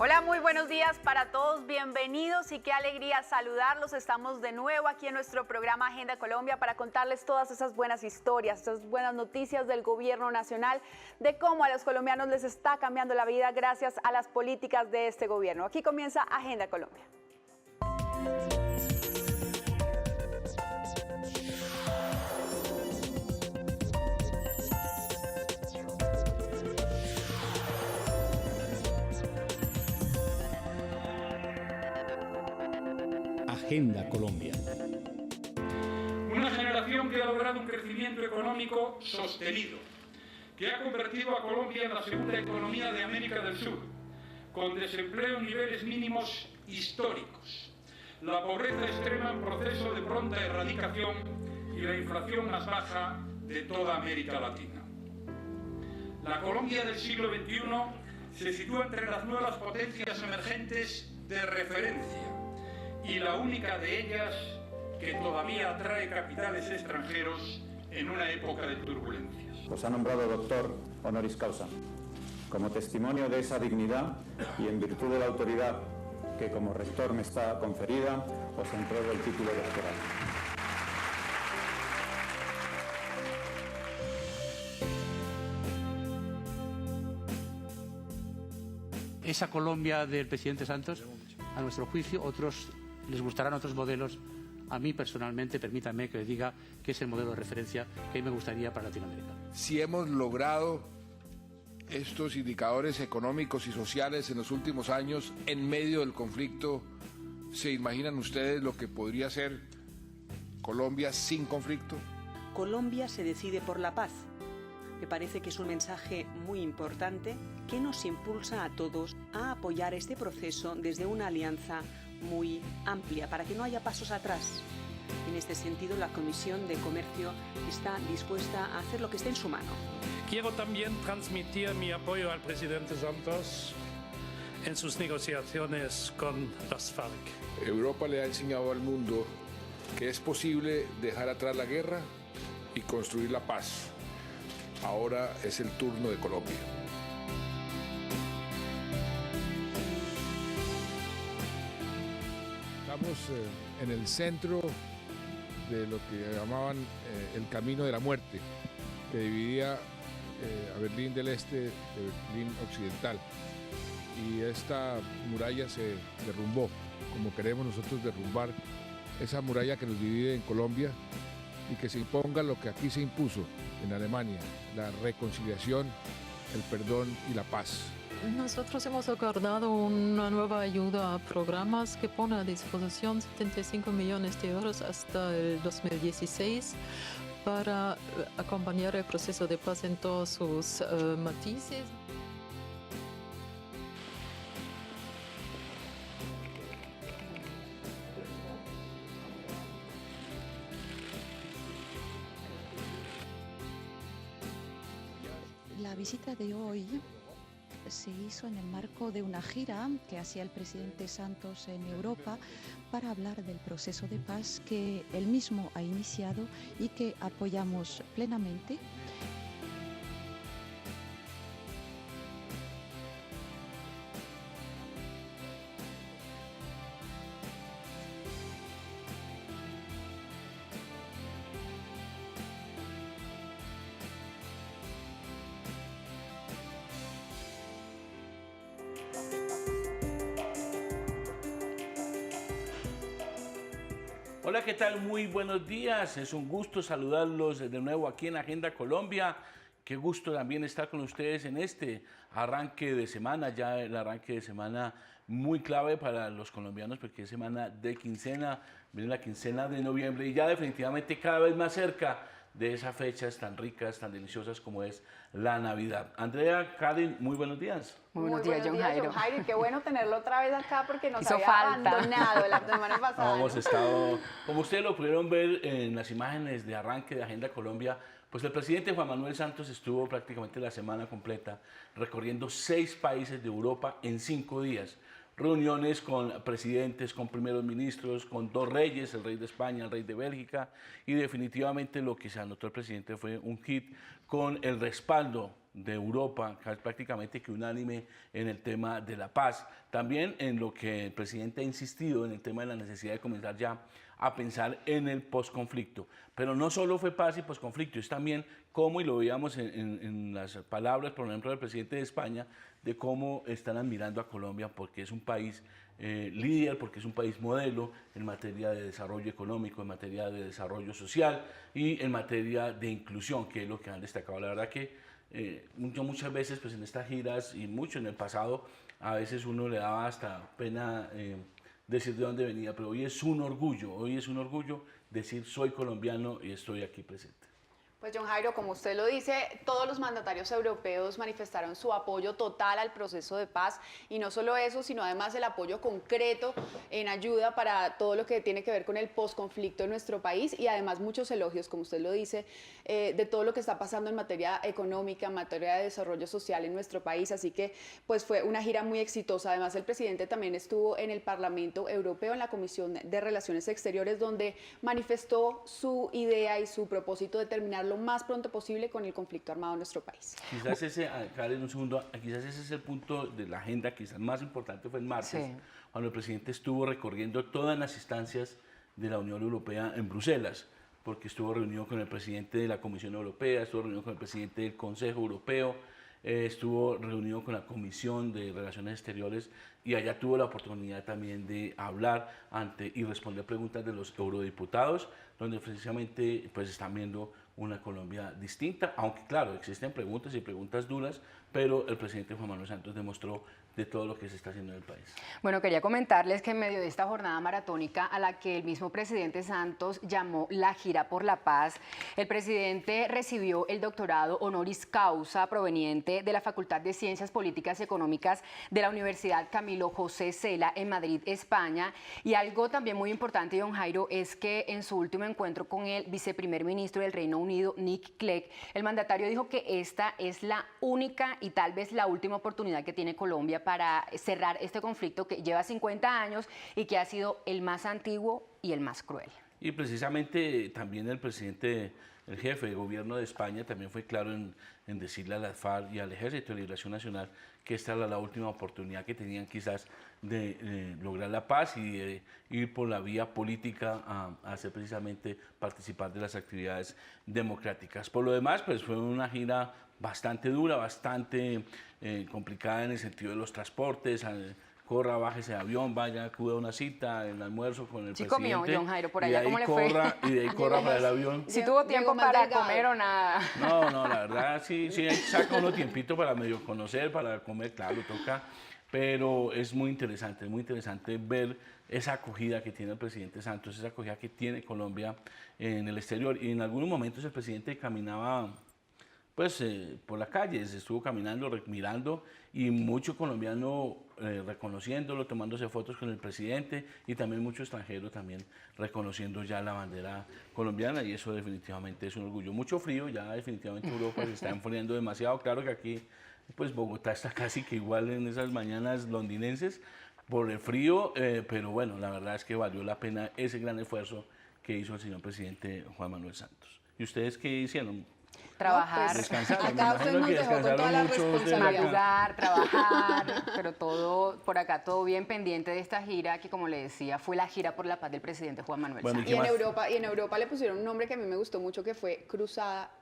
Hola, muy buenos días para todos, bienvenidos y qué alegría saludarlos. Estamos de nuevo aquí en nuestro programa Agenda Colombia para contarles todas esas buenas historias, esas buenas noticias del gobierno nacional, de cómo a los colombianos les está cambiando la vida gracias a las políticas de este gobierno. Aquí comienza Agenda Colombia. Agenda Colombia. Una generación que ha logrado un crecimiento económico sostenido, que ha convertido a Colombia en la segunda economía de América del Sur, con desempleo en niveles mínimos históricos, la pobreza extrema en proceso de pronta erradicación y la inflación más baja de toda América Latina. La Colombia del siglo XXI se sitúa entre las nuevas potencias emergentes de referencia y la única de ellas que todavía atrae capitales extranjeros en una época de turbulencias. Os ha nombrado doctor honoris causa, como testimonio de esa dignidad y en virtud de la autoridad que como rector me está conferida, os entrego el título doctoral. Esa Colombia del presidente Santos, a nuestro juicio, otros les gustarán otros modelos. A mí personalmente, permítanme que les diga que es el modelo de referencia que a mí me gustaría para Latinoamérica. Si hemos logrado estos indicadores económicos y sociales en los últimos años en medio del conflicto, ¿se imaginan ustedes lo que podría ser Colombia sin conflicto? Colombia se decide por la paz. Me parece que es un mensaje muy importante que nos impulsa a todos a apoyar este proceso desde una alianza muy amplia para que no haya pasos atrás. En este sentido, la Comisión de Comercio está dispuesta a hacer lo que esté en su mano. Quiero también transmitir mi apoyo al presidente Santos en sus negociaciones con las FARC. Europa le ha enseñado al mundo que es posible dejar atrás la guerra y construir la paz. Ahora es el turno de Colombia. Estamos en el centro de lo que llamaban el camino de la muerte, que dividía a Berlín del Este de Berlín Occidental. Y esta muralla se derrumbó, como queremos nosotros derrumbar esa muralla que nos divide en Colombia y que se imponga lo que aquí se impuso en Alemania, la reconciliación, el perdón y la paz. Nosotros hemos acordado una nueva ayuda a programas que pone a disposición 75 millones de euros hasta el 2016 para acompañar el proceso de paz en todos sus matices. La visita de hoy se hizo en el marco de una gira que hacía el presidente Santos en Europa para hablar del proceso de paz que él mismo ha iniciado y que apoyamos plenamente. Hola, ¿qué tal? Muy buenos días. Es un gusto saludarlos de nuevo aquí en Agenda Colombia. Qué gusto también estar con ustedes en este arranque de semana, ya el arranque de semana muy clave para los colombianos porque es semana de quincena, viene la quincena de noviembre y ya definitivamente cada vez más cerca de esas fechas tan ricas, tan deliciosas como es la Navidad. Andrea, Karen, muy buenos días. Muy buenos días, John Jairo. Qué bueno tenerlo otra vez acá porque nos Hizo había falta. abandonado la semana pasada. Hemos estado, como ustedes lo pudieron ver en las imágenes de arranque de Agenda Colombia, pues el presidente Juan Manuel Santos estuvo prácticamente la semana completa recorriendo 6 países de Europa en 5 días. reuniones con presidentes, con primeros ministros, con dos reyes, el rey de España, el rey de Bélgica, y definitivamente lo que se anotó el presidente fue un hit con el respaldo de Europa, prácticamente que unánime en el tema de la paz. También en lo que el presidente ha insistido en el tema de la necesidad de comenzar ya a pensar en el posconflicto. Pero no solo fue paz y posconflicto, es también cómo, y lo veíamos en las palabras, por ejemplo, del presidente de España, de cómo están admirando a Colombia porque es un país líder, porque es un país modelo en materia de desarrollo económico, en materia de desarrollo social y en materia de inclusión, que es lo que han destacado. La verdad que muchas veces pues en estas giras y mucho en el pasado, a veces uno le daba hasta pena decir de dónde venía, pero hoy es un orgullo decir soy colombiano y estoy aquí presente. Pues John Jairo, como usted lo dice, todos los mandatarios europeos manifestaron su apoyo total al proceso de paz y no solo eso, sino además el apoyo concreto en ayuda para todo lo que tiene que ver con el posconflicto en nuestro país y además muchos elogios, como usted lo dice, de todo lo que está pasando en materia económica, en materia de desarrollo social en nuestro país, así que pues fue una gira muy exitosa. Además el presidente también estuvo en el Parlamento Europeo, en la Comisión de Relaciones Exteriores, donde manifestó su idea y su propósito de terminar lo más pronto posible con el conflicto armado en nuestro país. Quizás ese, Karen, un segundo, quizás ese es el punto de la agenda, quizás más importante fue el martes, cuando el presidente estuvo recorriendo todas las instancias de la Unión Europea en Bruselas, porque estuvo reunido con el presidente de la Comisión Europea, estuvo reunido con el presidente del Consejo Europeo, estuvo reunido con la Comisión de Relaciones Exteriores y allá tuvo la oportunidad también de hablar y responder preguntas de los eurodiputados, donde precisamente pues están viendo una Colombia distinta, aunque claro, existen preguntas y preguntas duras, pero el presidente Juan Manuel Santos demostró de todo lo que se está haciendo en el país. Bueno, quería comentarles que en medio de esta jornada maratónica a la que el mismo presidente Santos llamó la gira por la paz, el presidente recibió el doctorado honoris causa proveniente de la Facultad de Ciencias Políticas y Económicas de la Universidad Camilo José Cela en Madrid, España. Y algo también muy importante, John Jairo, es que en su último encuentro con el viceprimer ministro del Reino Unido, Nick Clegg, el mandatario dijo que esta es la única y tal vez la última oportunidad que tiene Colombia para cerrar este conflicto que lleva 50 años y que ha sido el más antiguo y el más cruel. Y precisamente también el presidente, el jefe de gobierno de España también fue claro en decirle a las FARC y al Ejército de Liberación Nacional que esta era la última oportunidad que tenían quizás de lograr la paz y de ir por la vía política a hacer precisamente participar de las actividades democráticas. Por lo demás, pues fue una gira bastante dura, bastante complicada en el sentido de los transportes. Corra, bájese de avión, vaya, acuda a una cita, el almuerzo con el presidente. Sí comió, John Jairo, por allá, ¿cómo le fue? Y de ahí corra para el avión. ¿Sí tuvo tiempo para comer o nada? No, la verdad, sí saca uno tiempito para medio conocer, para comer, claro, toca. Pero es muy interesante ver esa acogida que tiene el presidente Santos, esa acogida que tiene Colombia en el exterior. Y en algunos momentos el presidente caminaba pues por la calle, se estuvo caminando, mirando y mucho colombiano reconociéndolo, tomándose fotos con el presidente y también mucho extranjero también reconociendo ya la bandera colombiana y eso definitivamente es un orgullo. Mucho frío, ya definitivamente Europa se está enfriando demasiado, claro que aquí pues Bogotá está casi que igual en esas mañanas londinenses por el frío, pero bueno, la verdad es que valió la pena ese gran esfuerzo que hizo el señor presidente Juan Manuel Santos. ¿Y ustedes qué hicieron? Trabajar, acá usted nos dejó con toda la responsabilidad. Madrugar, trabajar, pero todo por acá, todo bien pendiente de esta gira que, como le decía, fue la gira por la paz del presidente Juan Manuel Santos. Y en Europa le pusieron un nombre que a mí me gustó mucho, que fue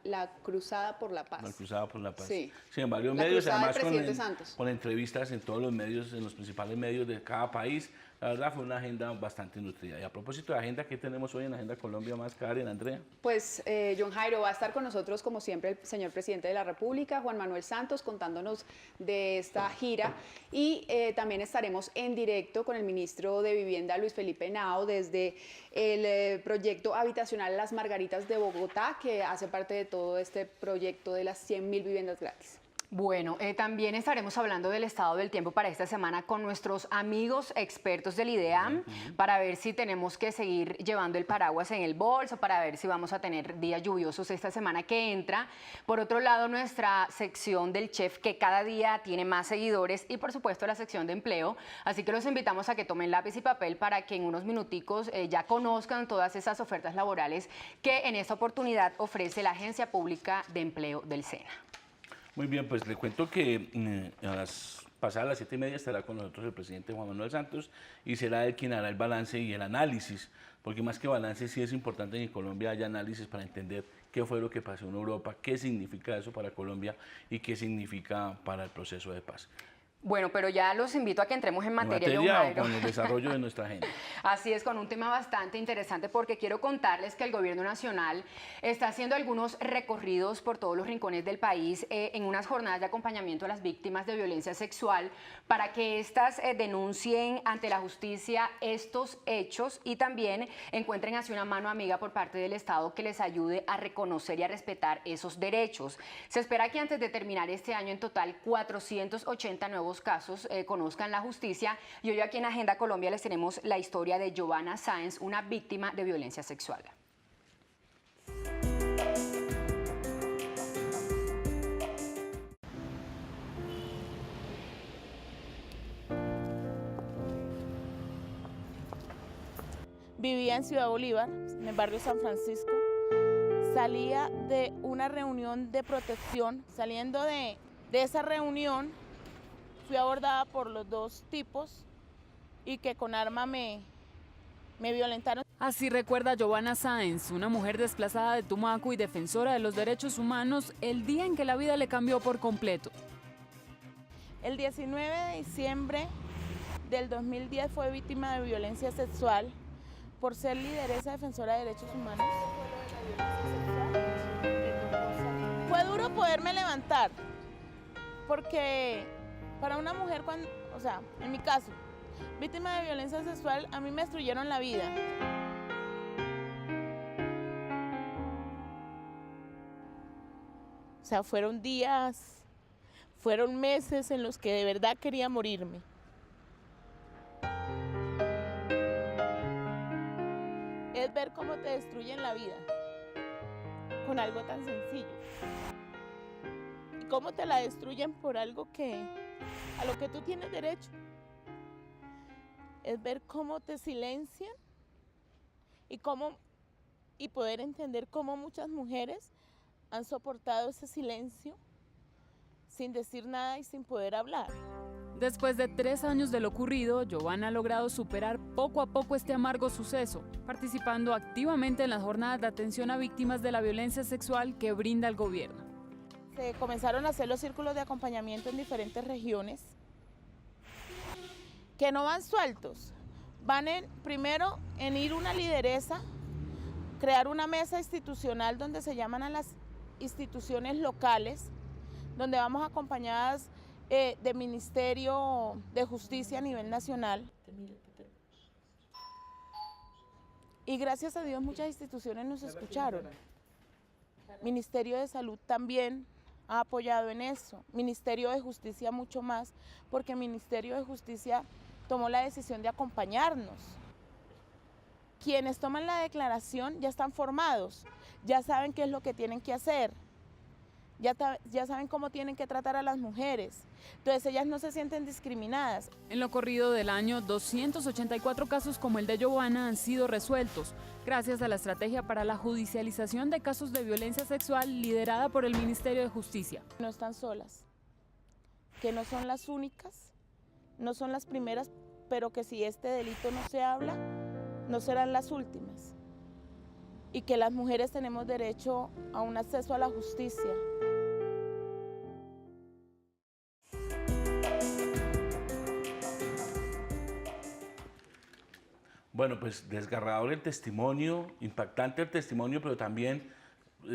la Cruzada por la Paz. La Cruzada por la Paz. Sí. En varios la medios, Cruzada además con entrevistas en todos los medios, en los principales medios de cada país. La verdad fue una agenda bastante nutrida. Y a propósito de agenda, ¿qué tenemos hoy en Agenda Colombia más, Karen, Andrea? Pues John Jairo, va a estar con nosotros, como siempre, el señor presidente de la República, Juan Manuel Santos, contándonos de esta gira. Y también estaremos en directo con el ministro de Vivienda, Luis Felipe Henao, desde el proyecto habitacional Las Margaritas de Bogotá, que hace parte de todo este proyecto de las 100.000 viviendas gratis. Bueno, también estaremos hablando del estado del tiempo para esta semana con nuestros amigos expertos del IDEAM para ver si tenemos que seguir llevando el paraguas en el bolso, para ver si vamos a tener días lluviosos esta semana que entra. Por otro lado, nuestra sección del chef, que cada día tiene más seguidores, y por supuesto la sección de empleo. Así que los invitamos a que tomen lápiz y papel para que en unos minuticos ya conozcan todas esas ofertas laborales que en esta oportunidad ofrece la Agencia Pública de Empleo del SENA. Muy bien, pues le cuento que pasadas las 7:30 estará con nosotros el presidente Juan Manuel Santos y será él quien hará el balance y el análisis, porque más que balance sí es importante que en Colombia haya análisis para entender qué fue lo que pasó en Europa, qué significa eso para Colombia y qué significa para el proceso de paz. Bueno, pero ya los invito a que entremos en materia, o con el desarrollo de nuestra agenda. Así es, con un tema bastante interesante, porque quiero contarles que el Gobierno Nacional está haciendo algunos recorridos por todos los rincones del país en unas jornadas de acompañamiento a las víctimas de violencia sexual para que éstas denuncien ante la justicia estos hechos y también encuentren así una mano amiga por parte del Estado que les ayude a reconocer y a respetar esos derechos. Se espera que antes de terminar este año en total 480 nuevos casos conozcan la justicia, y hoy aquí en Agenda Colombia les tenemos la historia de Giovanna Sáenz, una víctima de violencia sexual. Vivía en Ciudad Bolívar, en el barrio San Francisco. Salía de una reunión de protección. Saliendo de esa reunión, fui abordada por los dos tipos y que con arma me violentaron. Así recuerda Giovanna Sáenz, una mujer desplazada de Tumaco y defensora de los derechos humanos, el día en que la vida le cambió por completo. El 19 de diciembre del 2010 fue víctima de violencia sexual por ser lideresa defensora de derechos humanos. Fue duro poderme levantar, porque para una mujer, en mi caso, víctima de violencia sexual, a mí me destruyeron la vida. O sea, fueron días, fueron meses en los que de verdad quería morirme. Es ver cómo te destruyen la vida con algo tan sencillo. Y cómo te la destruyen por algo a lo que tú tienes derecho. Es ver cómo te silencian y poder entender cómo muchas mujeres han soportado ese silencio sin decir nada y sin poder hablar. Después de 3 años de lo ocurrido, Giovanna ha logrado superar poco a poco este amargo suceso, participando activamente en las jornadas de atención a víctimas de la violencia sexual que brinda el gobierno. Se comenzaron a hacer los círculos de acompañamiento en diferentes regiones, que no van sueltos, van primero en ir una lideresa, crear una mesa institucional donde se llaman a las instituciones locales, donde vamos acompañadas del Ministerio de Justicia a nivel nacional. Y gracias a Dios muchas instituciones nos escucharon. Ministerio de Salud también ha apoyado en eso. Ministerio de Justicia mucho más, porque el Ministerio de Justicia tomó la decisión de acompañarnos. Quienes toman la declaración ya están formados, ya saben qué es lo que tienen que hacer. Ya saben cómo tienen que tratar a las mujeres, entonces ellas no se sienten discriminadas. En lo corrido del año, 284 casos como el de Giovanna han sido resueltos, gracias a la estrategia para la judicialización de casos de violencia sexual liderada por el Ministerio de Justicia. No están solas, que no son las únicas, no son las primeras, pero que si este delito no se habla, no serán las últimas. Y que las mujeres tenemos derecho a un acceso a la justicia. Bueno, pues desgarrador el testimonio, impactante el testimonio, pero también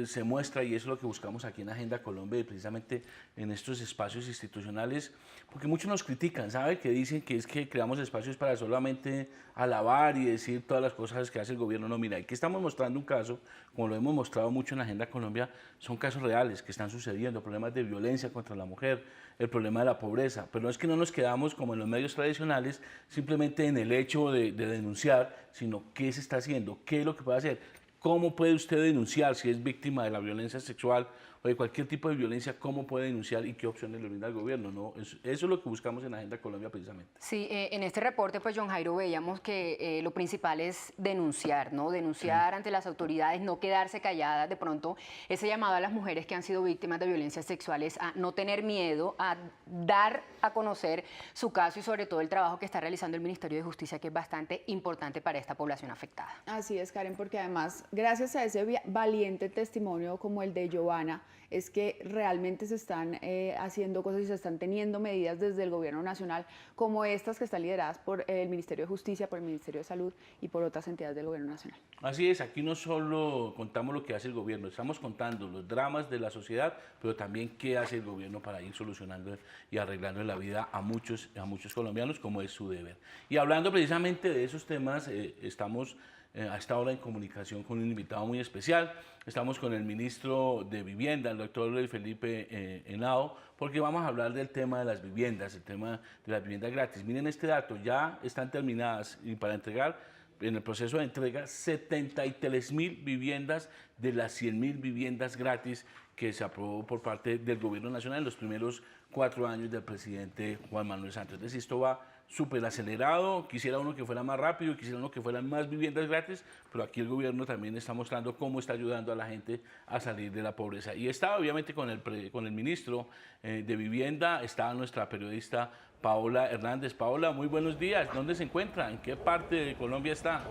se muestra, y eso es lo que buscamos aquí en Agenda Colombia, y precisamente en estos espacios institucionales, porque muchos nos critican, ¿sabe? Que dicen que es que creamos espacios para solamente alabar y decir todas las cosas que hace el gobierno. No, mira, aquí estamos mostrando un caso, como lo hemos mostrado mucho en Agenda Colombia, son casos reales que están sucediendo, problemas de violencia contra la mujer, el problema de la pobreza, pero no es que no nos quedamos como en los medios tradicionales, simplemente en el hecho de denunciar, sino qué se está haciendo, qué es lo que puede hacer. ¿Cómo puede usted denunciar si es víctima de la violencia sexual o de cualquier tipo de violencia? ¿Cómo puede denunciar y qué opciones le brinda el gobierno? ¿No? Eso es lo que buscamos en Agenda Colombia precisamente. Sí, en este reporte, pues, John Jairo, veíamos que lo principal es denunciar, ¿no? Denunciar ante las autoridades, no quedarse calladas. De pronto, ese llamado a las mujeres que han sido víctimas de violencias sexuales a no tener miedo, a dar a conocer su caso y sobre todo el trabajo que está realizando el Ministerio de Justicia, que es bastante importante para esta población afectada. Así es, Karen, porque además, gracias a ese valiente testimonio como el de Giovanna, es que realmente se están haciendo cosas y se están teniendo medidas desde el Gobierno Nacional, como estas que están lideradas por el Ministerio de Justicia, por el Ministerio de Salud y por otras entidades del Gobierno Nacional. Así es, aquí no solo contamos lo que hace el gobierno, estamos contando los dramas de la sociedad, pero también qué hace el gobierno para ir solucionando y arreglando la vida a muchos colombianos, como es su deber. Y hablando precisamente de esos temas, estamos a esta hora en comunicación con un invitado muy especial. Estamos con el ministro de Vivienda, el doctor Luis Felipe Henao, porque vamos a hablar del tema de las viviendas, el tema de las viviendas gratis. Miren este dato, ya están terminadas y para entregar, en el proceso de entrega, 73.000 viviendas de las 100.000 viviendas gratis que se aprobó por parte del Gobierno Nacional en los primeros 4 años del presidente Juan Manuel Santos. Entonces esto va súper acelerado, quisiera uno que fuera más rápido, quisiera uno que fueran más viviendas gratis, pero aquí el gobierno también está mostrando cómo está ayudando a la gente a salir de la pobreza. Y está obviamente con el ministro de Vivienda, está nuestra periodista Paola Hernández. Paola, muy buenos días, ¿dónde se encuentra? ¿En qué parte de Colombia está?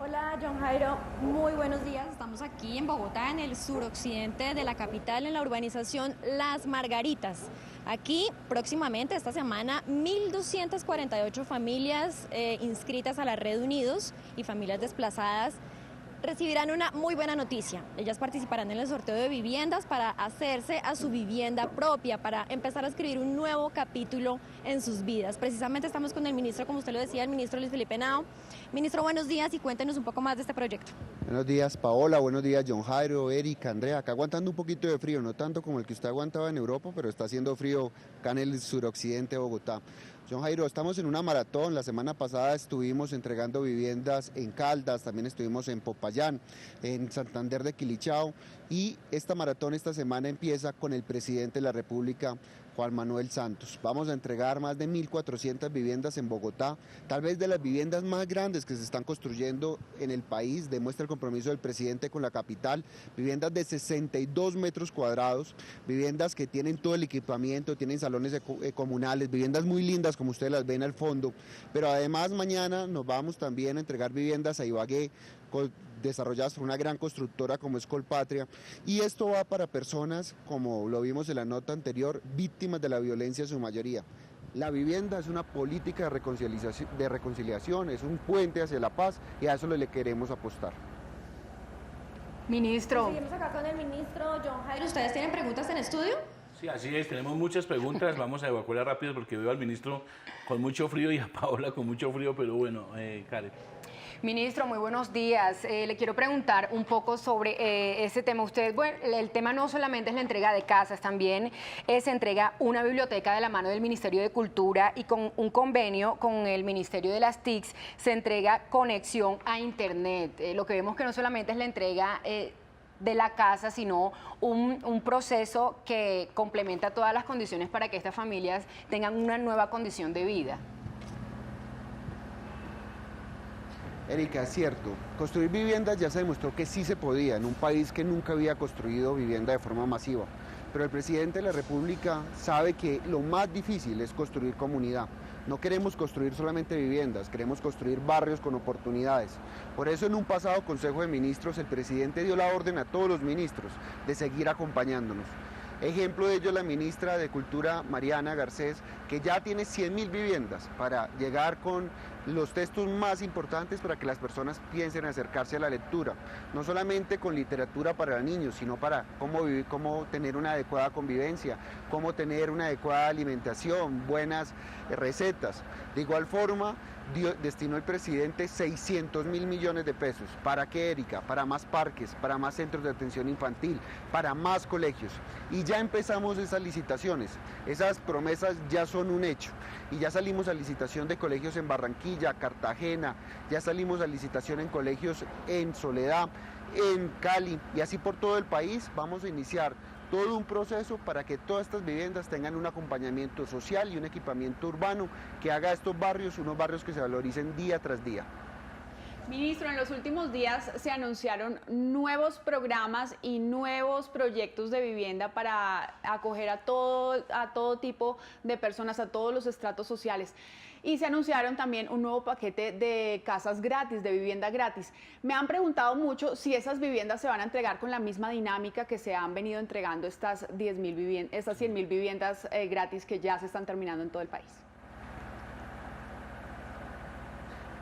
Hola John Jairo, muy buenos días. Estamos aquí en Bogotá, en el suroccidente de la capital, en la urbanización Las Margaritas. Aquí próximamente, esta semana, 1.248 familias inscritas a la Red Unidos y familias desplazadas recibirán una muy buena noticia. Ellas participarán en el sorteo de viviendas para hacerse a su vivienda propia, para empezar a escribir un nuevo capítulo en sus vidas. Precisamente estamos con el ministro, como usted lo decía, el ministro Luis Felipe Henao. Ministro, buenos días y cuéntenos un poco más de este proyecto. Buenos días, Paola, buenos días, John Jairo, Erika, Andrea. Acá aguantando un poquito de frío, no tanto como el que usted aguantaba en Europa, pero está haciendo frío acá en el suroccidente de Bogotá. John Jairo, estamos en una maratón. La semana pasada estuvimos entregando viviendas en Caldas, también estuvimos en Popayán, en Santander de Quilichao, y esta maratón esta semana empieza con el presidente de la República, Juan Manuel Santos. Vamos a entregar más de 1.400 viviendas en Bogotá, tal vez de las viviendas más grandes que se están construyendo en el país, demuestra el compromiso del presidente con la capital, viviendas de 62 metros cuadrados, viviendas que tienen todo el equipamiento, tienen salones comunales, viviendas muy lindas como ustedes las ven al fondo, pero además mañana nos vamos también a entregar viviendas a Ibagué, desarrolladas por una gran constructora como es Colpatria, y esto va para personas, como lo vimos en la nota anterior, víctimas de la violencia en su mayoría. La vivienda es una política de reconciliación, es un puente hacia la paz y a eso le queremos apostar. Ministro. Seguimos acá con el ministro John Jairo. ¿Ustedes tienen preguntas en estudio? Sí, así es, tenemos muchas preguntas, vamos a evacuar rápido porque veo al ministro con mucho frío y a Paola con mucho frío, pero bueno, Karen. Ministro, muy buenos días. Le quiero preguntar un poco sobre ese tema. Usted, bueno, el tema no solamente es la entrega de casas, también se entrega una biblioteca de la mano del Ministerio de Cultura y con un convenio con el Ministerio de las TICs se entrega conexión a Internet. Lo que vemos que no solamente es la entrega de la casa, sino un proceso que complementa todas las condiciones para que estas familias tengan una nueva condición de vida. Erika, es cierto, construir viviendas ya se demostró que sí se podía en un país que nunca había construido vivienda de forma masiva, pero el presidente de la República sabe que lo más difícil es construir comunidad. No queremos construir solamente viviendas, queremos construir barrios con oportunidades. Por eso en un pasado Consejo de Ministros el presidente dio la orden a todos los ministros de seguir acompañándonos. Ejemplo de ello la ministra de Cultura, Mariana Garcés, que ya tiene 100.000 viviendas para llegar con los textos más importantes para que las personas piensen acercarse a la lectura, no solamente con literatura para niños, sino para cómo vivir, cómo tener una adecuada convivencia, cómo tener una adecuada alimentación, buenas recetas. De igual forma, destinó el presidente 600.000 millones de pesos. ¿Para qué, Erika? Para más parques, para más centros de atención infantil, para más colegios. Y ya empezamos esas licitaciones, esas promesas ya son un hecho. Y ya salimos a licitación de colegios en Barranquilla, Cartagena, ya salimos a licitación en colegios en Soledad, en Cali, y así por todo el país vamos a iniciar todo un proceso para que todas estas viviendas tengan un acompañamiento social y un equipamiento urbano que haga estos barrios unos barrios que se valoricen día tras día. Ministro, en los últimos días se anunciaron nuevos programas y nuevos proyectos de vivienda para acoger a todo tipo de personas, a todos los estratos sociales. Y se anunciaron también un nuevo paquete de casas gratis, de vivienda gratis. Me han preguntado mucho si esas viviendas se van a entregar con la misma dinámica que se han venido entregando estas 100.000 viviendas gratis que ya se están terminando en todo el país.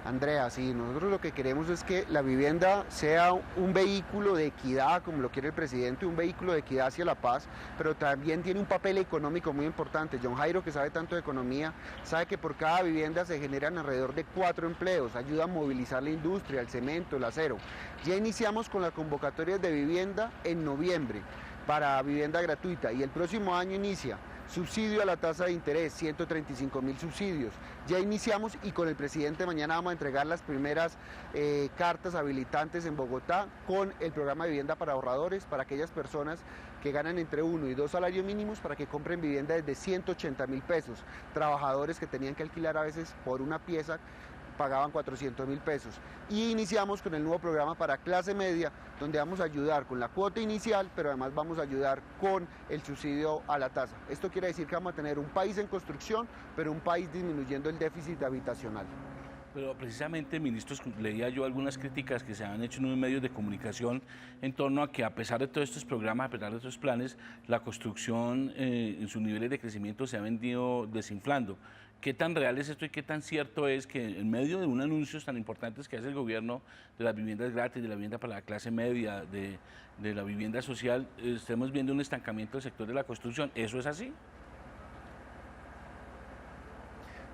Andrea, sí, nosotros lo que queremos es que la vivienda sea un vehículo de equidad, como lo quiere el presidente, un vehículo de equidad hacia la paz, pero también tiene un papel económico muy importante. John Jairo, que sabe tanto de economía, sabe que por cada vivienda se generan alrededor de 4 empleos, ayuda a movilizar la industria, el cemento, el acero. Ya iniciamos con las convocatorias de vivienda en noviembre para vivienda gratuita y el próximo año inicia subsidio a la tasa de interés, 135.000 subsidios. Ya iniciamos y con el presidente mañana vamos a entregar las primeras cartas habilitantes en Bogotá con el programa de vivienda para ahorradores, para aquellas personas que ganan entre 1 y 2 salarios mínimos para que compren vivienda desde 180.000 pesos. Trabajadores que tenían que alquilar a veces por una pieza pagaban 400.000 pesos. Y iniciamos con el nuevo programa para clase media, donde vamos a ayudar con la cuota inicial, pero además vamos a ayudar con el subsidio a la tasa. Esto quiere decir que vamos a tener un país en construcción, pero un país disminuyendo el déficit habitacional. Pero precisamente, ministros, leía yo algunas críticas que se han hecho en unos medios de comunicación en torno a que a pesar de todos estos programas, a pesar de estos planes, la construcción en sus niveles de crecimiento se ha venido desinflando. ¿Qué tan real es esto y qué tan cierto es que en medio de un anuncio tan importante que hace el gobierno de las viviendas gratis, de la vivienda para la clase media, de la vivienda social, estemos viendo un estancamiento del sector de la construcción? ¿Eso es así?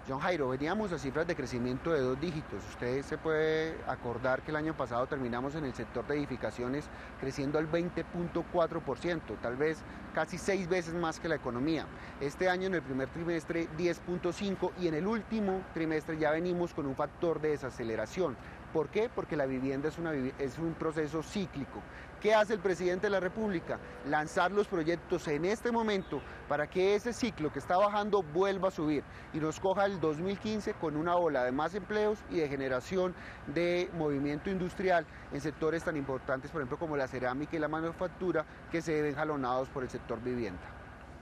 John Jairo, veníamos a cifras de crecimiento de 2 dígitos. Usted se puede acordar que el año pasado terminamos en el sector de edificaciones creciendo al 20.4%, tal vez casi 6 veces más que la economía. Este año en el primer trimestre 10.5% y en el último trimestre ya venimos con un factor de desaceleración. ¿Por qué? Porque la vivienda es un proceso cíclico. ¿Qué hace el presidente de la República? Lanzar los proyectos en este momento para que ese ciclo que está bajando vuelva a subir y nos coja el 2015 con una ola de más empleos y de generación de movimiento industrial en sectores tan importantes, por ejemplo, como la cerámica y la manufactura, que se ven jalonados por el sector vivienda.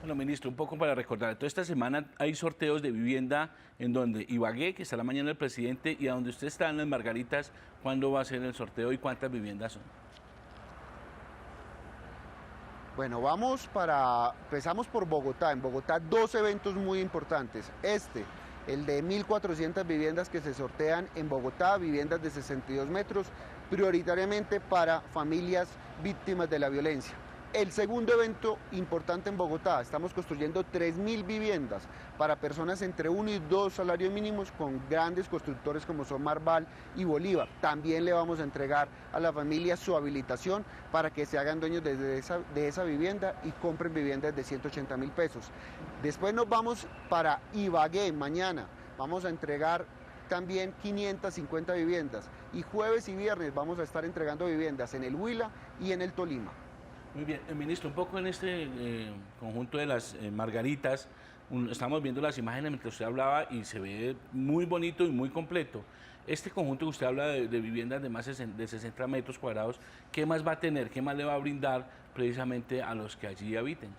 Bueno, ministro, un poco para recordar, toda esta semana hay sorteos de vivienda en donde Ibagué, que está la mañana del presidente, y a donde usted está en las Margaritas, ¿cuándo va a ser el sorteo y cuántas viviendas son? Bueno, empezamos por Bogotá. En Bogotá 2 eventos muy importantes. El de 1.400 viviendas que se sortean en Bogotá, viviendas de 62 metros, prioritariamente para familias víctimas de la violencia. El segundo evento importante en Bogotá, estamos construyendo 3.000 viviendas para personas entre 1 y 2 salarios mínimos con grandes constructores como son Marval y Bolívar. También le vamos a entregar a la familia su habilitación para que se hagan dueños de esa vivienda y compren viviendas de 180.000 pesos. Después nos vamos para Ibagué mañana, vamos a entregar también 550 viviendas y jueves y viernes vamos a estar entregando viviendas en el Huila y en el Tolima. Muy bien, ministro, un poco en este conjunto de las Margaritas, estamos viendo las imágenes mientras usted hablaba y se ve muy bonito y muy completo. Este conjunto que usted habla de viviendas de más de 60 metros cuadrados, ¿qué más va a tener? ¿Qué más le va a brindar precisamente a los que allí habiten?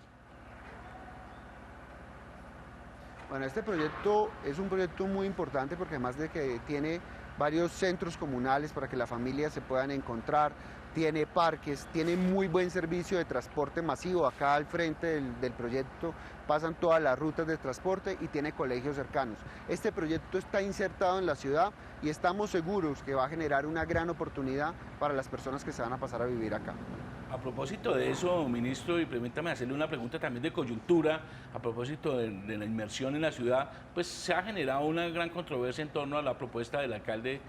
Bueno, este proyecto es un proyecto muy importante porque además de que tiene varios centros comunales para que las familias se puedan encontrar, tiene parques, tiene muy buen servicio de transporte masivo. Acá al frente del proyecto pasan todas las rutas de transporte y tiene colegios cercanos. Este proyecto está insertado en la ciudad y estamos seguros que va a generar una gran oportunidad para las personas que se van a pasar a vivir acá. A propósito de eso, ministro, y permítame hacerle una pregunta también de coyuntura, a propósito de la inmersión en la ciudad, pues se ha generado una gran controversia en torno a la propuesta del alcalde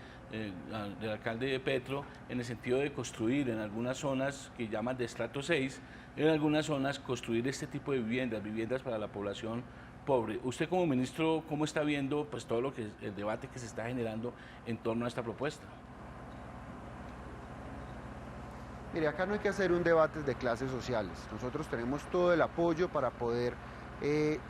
Petro, en el sentido de construir en algunas zonas que llaman de estrato 6, en algunas zonas construir este tipo de viviendas para la población pobre. Usted como ministro, ¿cómo está viendo pues todo el debate que se está generando en torno a esta propuesta? Mire, acá no hay que hacer un debate de clases sociales. Nosotros tenemos todo el apoyo para poder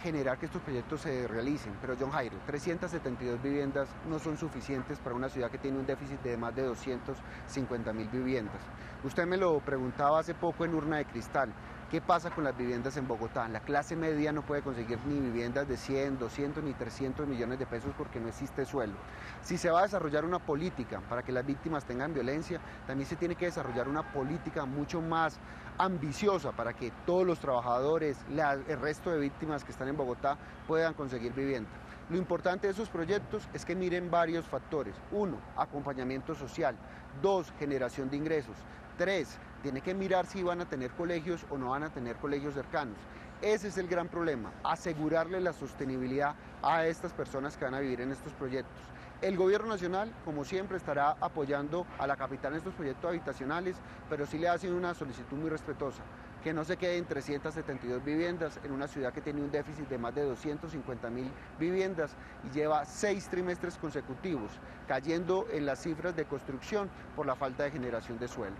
generar que estos proyectos se realicen. Pero John Jairo, 372 viviendas no son suficientes para una ciudad que tiene un déficit de más de 250.000 viviendas. Usted me lo preguntaba hace poco en Urna de Cristal. ¿Qué pasa con las viviendas en Bogotá? La clase media no puede conseguir ni viviendas de 100, 200 ni 300 millones de pesos porque no existe suelo. Si se va a desarrollar una política para que las víctimas tengan violencia, también se tiene que desarrollar una política mucho más ambiciosa para que todos los trabajadores, el resto de víctimas que están en Bogotá puedan conseguir vivienda. Lo importante de esos proyectos es que miren varios factores. 1, acompañamiento social. 2, generación de ingresos. 3, tiene que mirar si van a tener colegios o no van a tener colegios cercanos. Ese es el gran problema, asegurarle la sostenibilidad a estas personas que van a vivir en estos proyectos. El gobierno nacional, como siempre, estará apoyando a la capital en estos proyectos habitacionales, pero sí le hace una solicitud muy respetuosa, que no se queden 372 viviendas en una ciudad que tiene un déficit de más de 250.000 viviendas y lleva 6 trimestres consecutivos cayendo en las cifras de construcción por la falta de generación de suelo.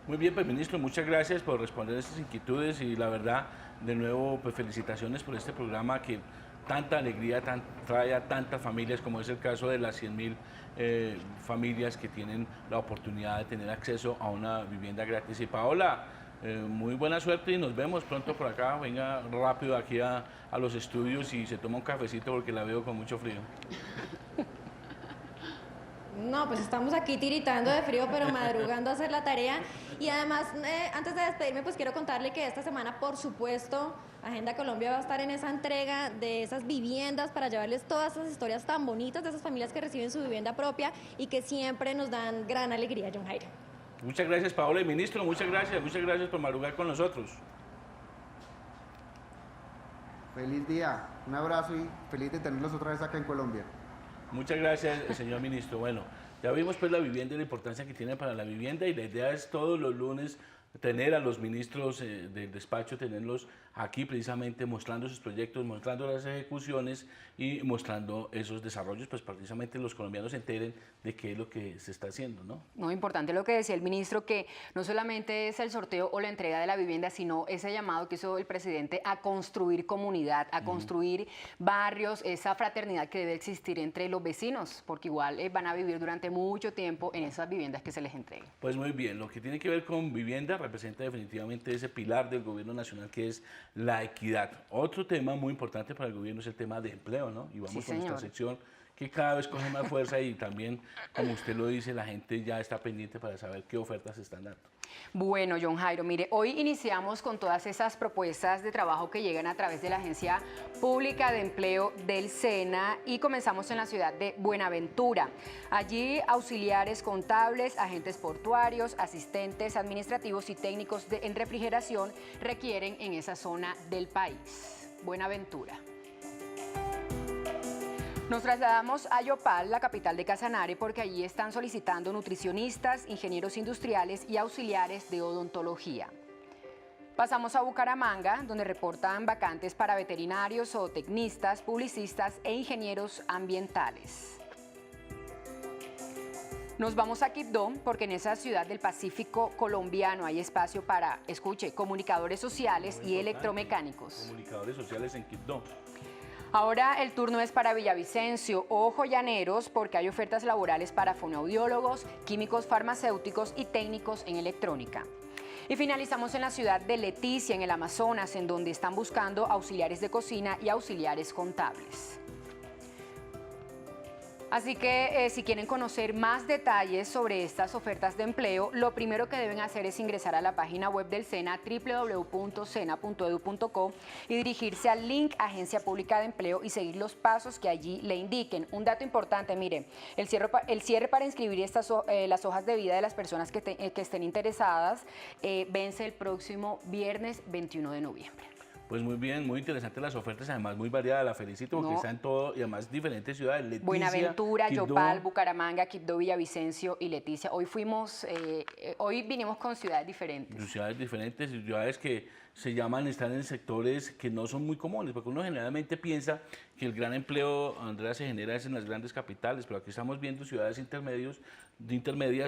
Muy bien, pues ministro, muchas gracias por responder estas inquietudes y la verdad, de nuevo, pues felicitaciones por este programa que tanta alegría trae a tantas familias, como es el caso de las 100.000 familias que tienen la oportunidad de tener acceso a una vivienda gratis. Y Paola, muy buena suerte y nos vemos pronto por acá. Venga rápido aquí a los estudios y se toma un cafecito porque la veo con mucho frío. No, pues estamos aquí tiritando de frío, pero madrugando a hacer la tarea. Y además, antes de despedirme, pues quiero contarle que esta semana, por supuesto, Agenda Colombia va a estar en esa entrega de esas viviendas para llevarles todas esas historias tan bonitas de esas familias que reciben su vivienda propia y que siempre nos dan gran alegría, John Jairo. Muchas gracias, Paola y ministro, muchas gracias por madrugar con nosotros. Feliz día, un abrazo y feliz de tenerlos otra vez acá en Colombia. Muchas gracias, señor ministro. Bueno, ya vimos pues la vivienda y la importancia que tiene para la vivienda y la idea es todos los lunes tener a los ministros del despacho, tenerlos aquí precisamente mostrando sus proyectos, mostrando las ejecuciones y mostrando esos desarrollos, pues precisamente los colombianos se enteren de qué es lo que se está haciendo, ¿no? Muy importante lo que decía el ministro, que no solamente es el sorteo o la entrega de la vivienda, sino ese llamado que hizo el presidente a construir comunidad, a construir barrios, esa fraternidad que debe existir entre los vecinos, porque igual van a vivir durante mucho tiempo en esas viviendas que se les entreguen. Pues muy bien, lo que tiene que ver con vivienda representa definitivamente ese pilar del gobierno nacional que es la equidad. Otro tema muy importante para el gobierno es el tema de empleo, ¿no? Y vamos con esta sección que cada vez coge más fuerza y también, como usted lo dice, la gente ya está pendiente para saber qué ofertas se están dando. Bueno, John Jairo, mire, hoy iniciamos con todas esas propuestas de trabajo que llegan a través de la Agencia Pública de Empleo del SENA y comenzamos en la ciudad de Buenaventura. Allí auxiliares contables, agentes portuarios, asistentes administrativos y técnicos en refrigeración requieren en esa zona del país. Buenaventura. Nos trasladamos a Yopal, la capital de Casanare, porque allí están solicitando nutricionistas, ingenieros industriales y auxiliares de odontología. Pasamos a Bucaramanga, donde reportan vacantes para veterinarios, zootecnistas, publicistas e ingenieros ambientales. Nos vamos a Quibdó, porque en esa ciudad del Pacífico colombiano hay espacio para, escuche, comunicadores sociales y electromecánicos. Comunicadores sociales en Quibdó. Ahora el turno es para Villavicencio. Ojo, llaneros, porque hay ofertas laborales para fonoaudiólogos, químicos farmacéuticos y técnicos en electrónica. Y finalizamos en la ciudad de Leticia, en el Amazonas, en donde están buscando auxiliares de cocina y auxiliares contables. Así que si quieren conocer más detalles sobre estas ofertas de empleo, lo primero que deben hacer es ingresar a la página web del SENA, www.sena.edu.co, y dirigirse al link Agencia Pública de Empleo y seguir los pasos que allí le indiquen. Un dato importante, mire, el cierre para inscribir las hojas de vida de las personas que estén interesadas vence el próximo viernes 21 de noviembre. Pues muy bien, muy interesantes las ofertas, además muy variadas, la felicito porque está en todo y además diferentes ciudades. Leticia, Buenaventura, Quibdó, Yopal, Bucaramanga, Quibdó, Villavicencio y Leticia. Hoy vinimos con ciudades diferentes. Ciudades diferentes, ciudades que están en sectores que no son muy comunes, porque uno generalmente piensa que el gran empleo, Andrea, se genera en las grandes capitales, pero aquí estamos viendo ciudades intermedias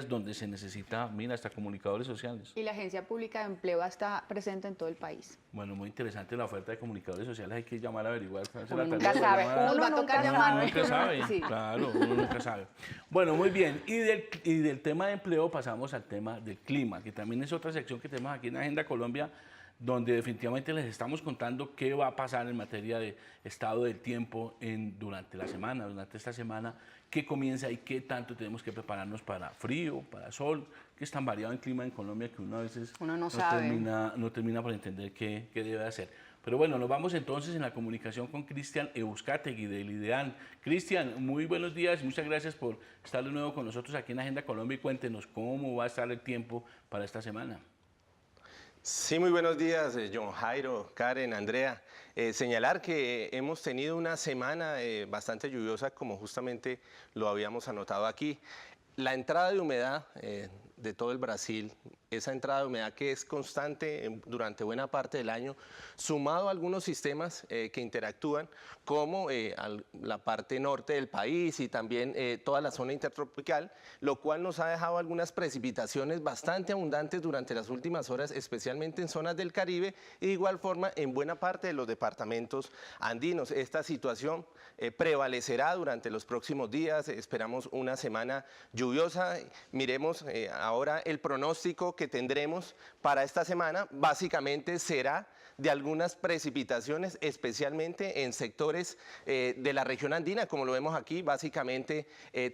donde se necesita, mira, hasta comunicadores sociales. Y la Agencia Pública de Empleo está presente en todo el país. Bueno, muy interesante la oferta de comunicadores sociales, hay que llamar a averiguar. Uno nunca sabe, uno nunca sabe. Nunca sabe, sí. Claro, uno nunca sabe. Bueno, muy bien, y del tema de empleo pasamos al tema del clima, que también es otra sección que tenemos aquí en Agenda Colombia, donde definitivamente les estamos contando qué va a pasar en materia de estado del tiempo durante esta semana, qué comienza y qué tanto tenemos que prepararnos para frío, para sol, que es tan variado el clima en Colombia que uno a veces no termina por entender qué debe hacer. Pero bueno, nos vamos entonces en la comunicación con Cristian Euskátegui del IDEAN. Cristian, muy buenos días y muchas gracias por estar de nuevo con nosotros aquí en Agenda Colombia y cuéntenos cómo va a estar el tiempo para esta semana. Sí, muy buenos días, John Jairo, Karen, Andrea. Señalar que hemos tenido una semana bastante lluviosa, como justamente lo habíamos anotado aquí. La entrada de humedad de todo el Brasil, esa entrada de humedad que es constante durante buena parte del año, sumado a algunos sistemas que interactúan, como la parte norte del país y también toda la zona intertropical, lo cual nos ha dejado algunas precipitaciones bastante abundantes durante las últimas horas, especialmente en zonas del Caribe y de igual forma en buena parte de los departamentos andinos. Esta situación prevalecerá durante los próximos días, esperamos una semana lluviosa. Miremos ahora el pronóstico que tendremos para esta semana, básicamente será de algunas precipitaciones, especialmente en sectores de la región andina, como lo vemos aquí, básicamente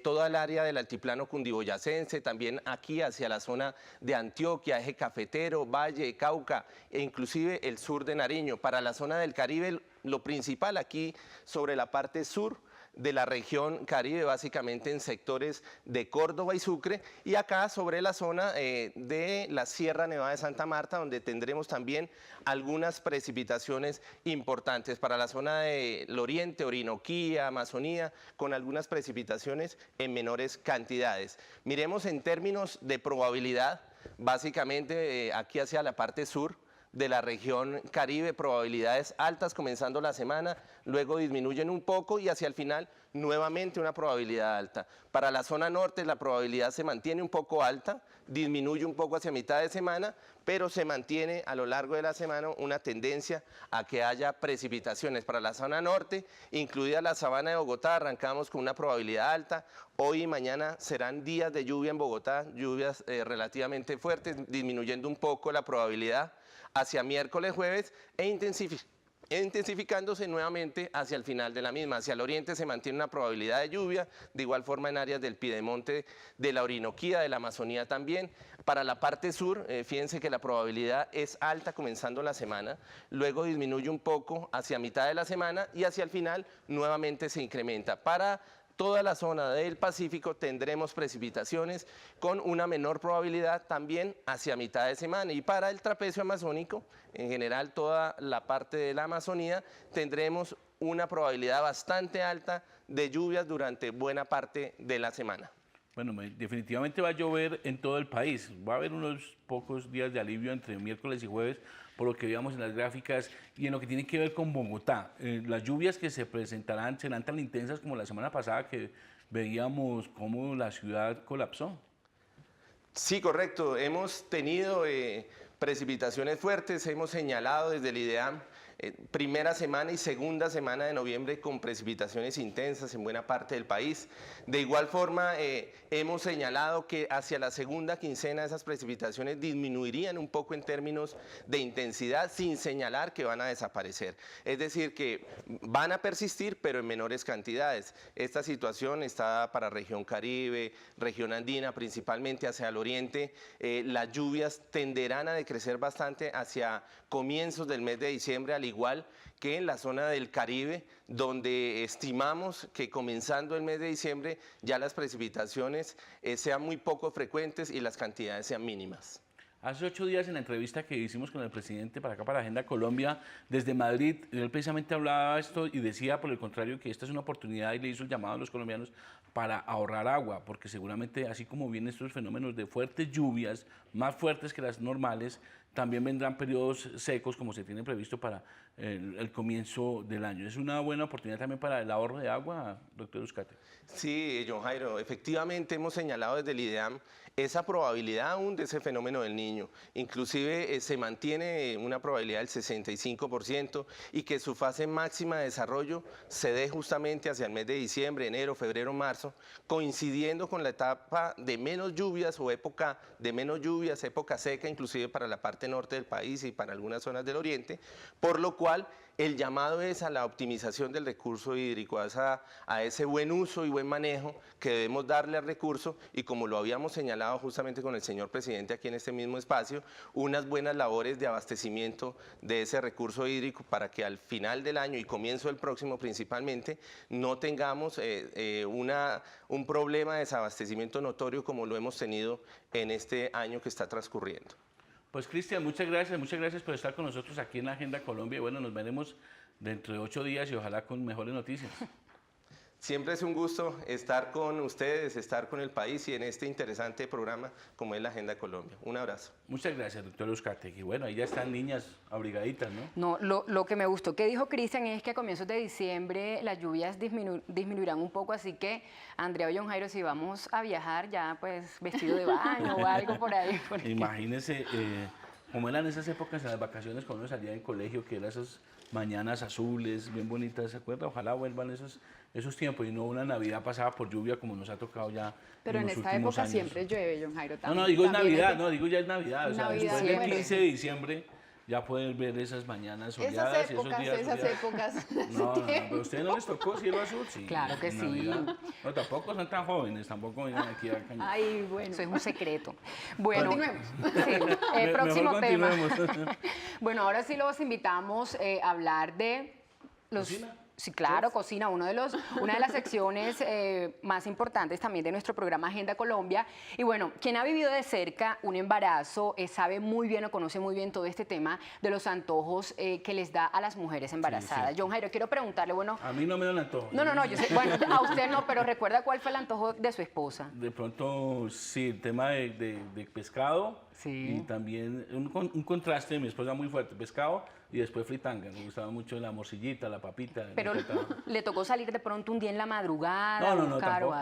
toda el área del altiplano cundiboyacense, también aquí hacia la zona de Antioquia, eje cafetero, Valle, Cauca e inclusive el sur de Nariño. Para la zona del Caribe, lo principal aquí sobre la parte sur de la región Caribe, básicamente en sectores de Córdoba y Sucre, y acá sobre la zona de la Sierra Nevada de Santa Marta, donde tendremos también algunas precipitaciones importantes para la zona del oriente, Orinoquía, Amazonía, con algunas precipitaciones en menores cantidades. Miremos en términos de probabilidad, básicamente aquí hacia la parte sur de la región Caribe, probabilidades altas comenzando la semana, luego disminuyen un poco y hacia el final nuevamente una probabilidad alta. Para la zona norte la probabilidad se mantiene un poco alta, disminuye un poco hacia mitad de semana, pero se mantiene a lo largo de la semana una tendencia a que haya precipitaciones. Para la zona norte, incluida la sabana de Bogotá, arrancamos con una probabilidad alta. Hoy y mañana serán días de lluvia en Bogotá, lluvias relativamente fuertes, disminuyendo un poco la probabilidad hacia miércoles, jueves intensificándose nuevamente hacia el final de la misma. Hacia el oriente se mantiene una probabilidad de lluvia, de igual forma en áreas del Piedemonte, de la Orinoquía, de la Amazonía también. Para la parte sur, fíjense que la probabilidad es alta comenzando la semana, luego disminuye un poco hacia mitad de la semana y hacia el final nuevamente se incrementa. Para toda la zona del Pacífico tendremos precipitaciones con una menor probabilidad también hacia mitad de semana. Y para el trapecio amazónico, en general toda la parte de la Amazonía, tendremos una probabilidad bastante alta de lluvias durante buena parte de la semana. Bueno, definitivamente va a llover en todo el país. Va a haber unos pocos días de alivio entre miércoles y jueves, por lo que veíamos en las gráficas y en lo que tiene que ver con Bogotá. Las lluvias que se presentarán serán tan intensas como la semana pasada que veíamos cómo la ciudad colapsó. Sí, correcto. Hemos tenido precipitaciones fuertes, hemos señalado desde el IDEAM primera semana y segunda semana de noviembre con precipitaciones intensas en buena parte del país. De igual forma, hemos señalado que hacia la segunda quincena esas precipitaciones disminuirían un poco en términos de intensidad, sin señalar que van a desaparecer. Es decir, que van a persistir, pero en menores cantidades. Esta situación está para región Caribe, región andina, principalmente hacia el oriente. Las lluvias tenderán a decrecer bastante hacia comienzos del mes de diciembre, al igual que en la zona del Caribe, donde estimamos que comenzando el mes de diciembre ya las precipitaciones sean muy poco frecuentes y las cantidades sean mínimas. Hace 8 días en la entrevista que hicimos con el presidente para acá, para Agenda Colombia, desde Madrid, él precisamente hablaba de esto y decía, por el contrario, que esta es una oportunidad y le hizo el llamado a los colombianos para ahorrar agua, porque seguramente así como vienen estos fenómenos de fuertes lluvias, más fuertes que las normales, también vendrán periodos secos como se tiene previsto para el comienzo del año. ¿Es una buena oportunidad también para el ahorro de agua, doctor Uzcategui? Sí, John Jairo, efectivamente hemos señalado desde el IDEAM esa probabilidad aún de ese fenómeno del Niño. Inclusive se mantiene una probabilidad del 65% y que su fase máxima de desarrollo se dé justamente hacia el mes de diciembre, enero, febrero, marzo, coincidiendo con la etapa de menos lluvias o época de menos lluvias, época seca, inclusive para la parte norte del país y para algunas zonas del oriente, por lo cual el llamado es a la optimización del recurso hídrico, a ese buen uso y buen manejo que debemos darle al recurso y como lo habíamos señalado justamente con el señor presidente aquí en este mismo espacio, unas buenas labores de abastecimiento de ese recurso hídrico para que al final del año y comienzo del próximo principalmente no tengamos un problema de desabastecimiento notorio como lo hemos tenido en este año que está transcurriendo. Pues Cristian, muchas gracias por estar con nosotros aquí en la Agenda Colombia y bueno, nos veremos dentro de 8 días y ojalá con mejores noticias. Siempre es un gusto estar con ustedes, estar con el país y en este interesante programa como es la Agenda Colombia. Un abrazo. Muchas gracias, doctor Uzcategui. Bueno, ahí ya están niñas abrigaditas, ¿no? No, lo que me gustó que dijo Cristian es que a comienzos de diciembre las lluvias disminuirán un poco, así que Andrea o John Jairo, si vamos a viajar ya pues vestido de baño o algo por ahí. Porque... Imagínense cómo eran esas épocas en las vacaciones cuando uno salía del colegio, que eran esas mañanas azules, bien bonitas, ¿se acuerda? Ojalá vuelvan esos tiempos y no una Navidad pasada por lluvia como nos ha tocado ya. Pero en esta época siempre llueve, John Jairo. No, digo es Navidad, ya es Navidad. O sea, después del 15 de diciembre ya pueden ver esas mañanas soleadas y esos días esas épocas. No, pero a ustedes no les tocó cielo azul, sí. Claro que sí. Navidad. No, tampoco son tan jóvenes, tampoco vengan aquí a cañar. Ay, bueno. Eso es un secreto. Bueno, continuemos. Sí, próximo tema. Continuemos. Bueno, ahora sí los invitamos a hablar de los... ¿Cocina? Sí, claro, cocina, una de las secciones más importantes también de nuestro programa Agenda Colombia. Y bueno, quien ha vivido de cerca un embarazo sabe muy bien o conoce muy bien todo este tema de los antojos que les da a las mujeres embarazadas. Sí. John Jairo, quiero preguntarle, bueno... A mí no me dan antojo. No, yo sé, bueno, a usted no, pero recuerda cuál fue el antojo de su esposa. De pronto, sí, el tema de pescado. Sí. Y también un contraste de mi esposa muy fuerte, pescado y después fritanga. Me gustaba mucho la morcillita, la papita. Pero le tocó salir de pronto un día en la madrugada. No, tampoco.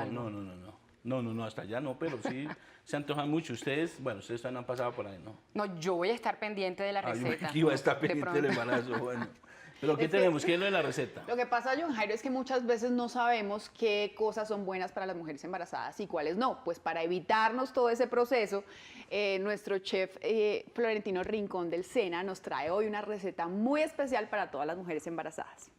No, hasta allá no, pero sí se antojan mucho. Ustedes también han pasado por ahí, ¿no? No, yo voy a estar pendiente de la receta. Yo iba a estar pendiente del embarazo, bueno. ¿Pero qué tenemos? ¿Qué es lo de la receta? Lo que pasa, John Jairo, es que muchas veces no sabemos qué cosas son buenas para las mujeres embarazadas y cuáles no. Pues para evitarnos todo ese proceso, nuestro chef Florentino Rincón del Sena nos trae hoy una receta muy especial para todas las mujeres embarazadas.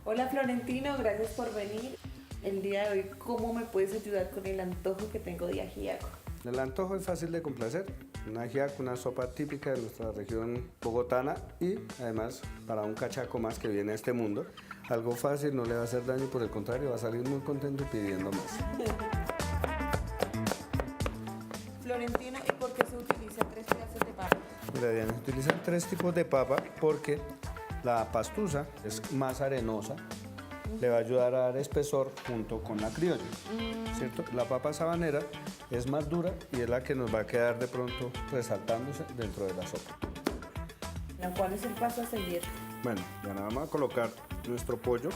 Hola Florentino, gracias por venir. El día de hoy, ¿cómo me puedes ayudar con el antojo que tengo de ajíaco? El antojo es fácil de complacer, un ajiaco, una sopa típica de nuestra región bogotana y además para un cachaco más que viene a este mundo, algo fácil, no le va a hacer daño, por el contrario va a salir muy contento pidiendo más. Florentino, ¿y por qué se utilizan 3 clases de papa? Mira, Diana, se utilizan 3 tipos de papa porque la pastusa es más arenosa, le va a ayudar a dar espesor junto con la criolla, ¿cierto? La papa sabanera es más dura y es la que nos va a quedar de pronto resaltándose dentro de la sopa. ¿Cuál es el paso a seguir? Bueno, ya nada más vamos a colocar nuestro pollo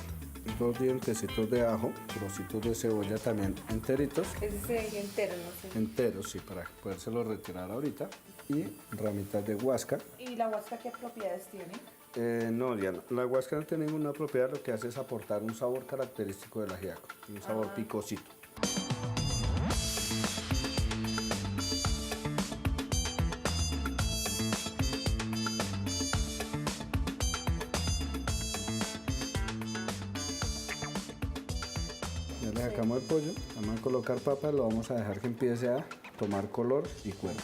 2 dientecitos de ajo, trocitos de cebolla también enteritos. Ese se deja entero, no sé. Enteros, sí, para podérselo retirar ahorita. Y ramitas de guasca. ¿Y la guasca qué propiedades tiene? No, Diana, la guasca no tiene ninguna propiedad, lo que hace es aportar un sabor característico del ajiaco, un sabor picosito. Ya le sacamos el pollo, vamos a colocar papa, lo vamos a dejar que empiece a tomar color y cuerpo.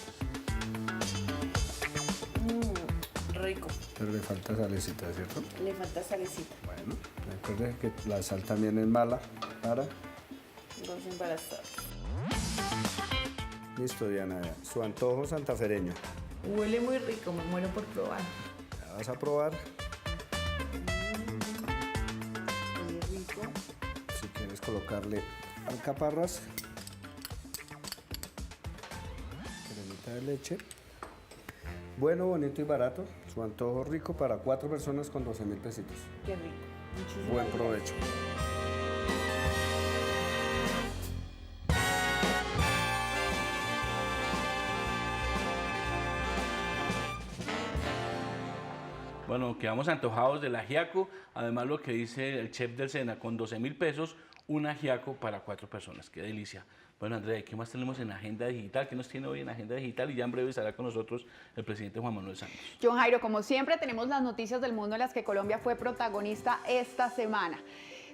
Rico. Pero le falta salecita, ¿cierto? Le falta salecita. Bueno, recuerde que la sal también es mala para... Dos embarazados. Listo, Diana, su antojo santafereño. Huele muy rico, me muero por probar. Ya vas a probar. Huele rico. Si quieres colocarle alcaparras, cremita de leche. Bueno, bonito y barato. Su antojo rico para 4 personas con 12.000 pesitos. Qué rico. Muchísimas Buen gracias. provecho. Bueno, quedamos antojados del ajiaco. Además, lo que dice el chef del Sena, con 12.000 pesos, un ajiaco para 4 personas. ¡Qué delicia! Bueno, Andrea, ¿qué más tenemos en Agenda Digital? ¿Qué nos tiene hoy en Agenda Digital? Y ya en breve estará con nosotros el presidente Juan Manuel Santos. John Jairo, como siempre, tenemos las noticias del mundo en las que Colombia fue protagonista esta semana.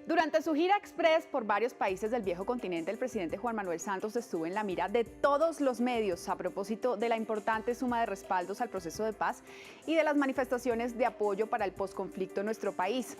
Durante su gira express por varios países del viejo continente, el presidente Juan Manuel Santos estuvo en la mira de todos los medios a propósito de la importante suma de respaldos al proceso de paz y de las manifestaciones de apoyo para el posconflicto en nuestro país.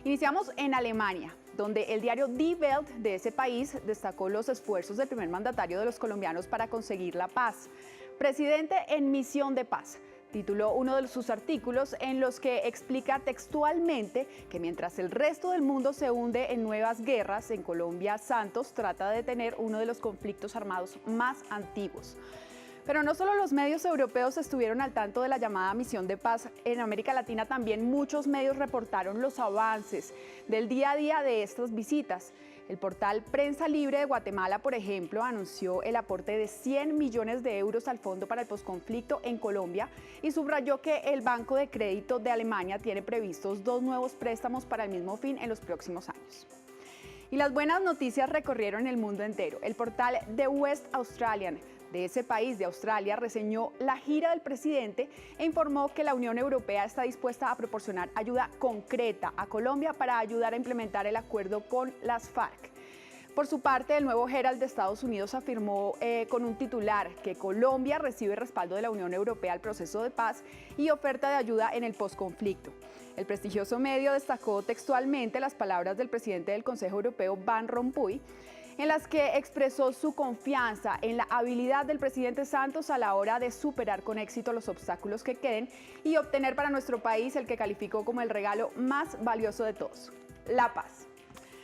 Iniciamos en Alemania, donde el diario Die Welt de ese país destacó los esfuerzos del primer mandatario de los colombianos para conseguir la paz. Presidente en misión de paz, tituló uno de sus artículos en los que explica textualmente que mientras el resto del mundo se hunde en nuevas guerras, en Colombia Santos trata de detener uno de los conflictos armados más antiguos. Pero no solo los medios europeos estuvieron al tanto de la llamada misión de paz. En América Latina también muchos medios reportaron los avances del día a día de estas visitas. El portal Prensa Libre de Guatemala, por ejemplo, anunció el aporte de 100 millones de euros al Fondo para el Posconflicto en Colombia y subrayó que el Banco de Crédito de Alemania tiene previstos 2 nuevos préstamos para el mismo fin en los próximos años. Y las buenas noticias recorrieron el mundo entero. El portal The West Australian de ese país, de Australia, reseñó la gira del presidente e informó que la Unión Europea está dispuesta a proporcionar ayuda concreta a Colombia para ayudar a implementar el acuerdo con las FARC. Por su parte, el nuevo Herald de Estados Unidos afirmó con un titular que Colombia recibe respaldo de la Unión Europea al proceso de paz y oferta de ayuda en el posconflicto. El prestigioso medio destacó textualmente las palabras del presidente del Consejo Europeo, Van Rompuy, en las que expresó su confianza en la habilidad del presidente Santos a la hora de superar con éxito los obstáculos que queden y obtener para nuestro país el que calificó como el regalo más valioso de todos, la paz.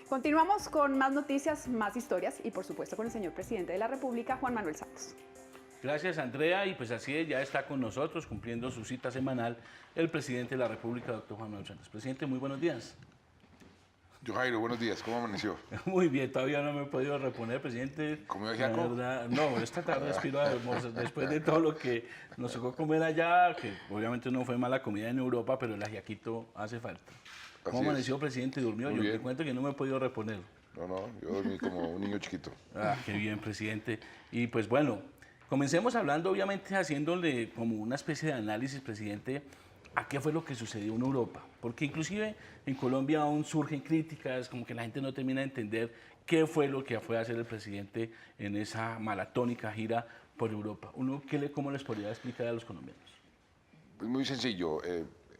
Continuamos con más noticias, más historias y por supuesto con el señor presidente de la República, Juan Manuel Santos. Gracias, Andrea, y pues así es, ya está con nosotros cumpliendo su cita semanal el presidente de la República, doctor Juan Manuel Santos. Presidente, muy buenos días. John Jairo, buenos días, ¿cómo amaneció? Muy bien, todavía no me he podido reponer, presidente. ¿Comió ajiaco? No, esta tarde aspiro a almorzar, después de todo lo que nos tocó comer allá, que obviamente no fue mala comida en Europa, pero el ajiaquito hace falta. ¿Cómo amaneció, presidente? ¿Durmió? Yo le cuento que no me he podido reponer. No, yo dormí como un niño chiquito. Ah, qué bien, presidente. Y pues bueno, comencemos hablando, obviamente, haciéndole como una especie de análisis, presidente, a qué fue lo que sucedió en Europa. Porque inclusive en Colombia aún surgen críticas, como que la gente no termina de entender qué fue lo que fue a hacer el presidente en esa maratónica gira por Europa. ¿Cómo les podría explicar a los colombianos? Pues muy sencillo.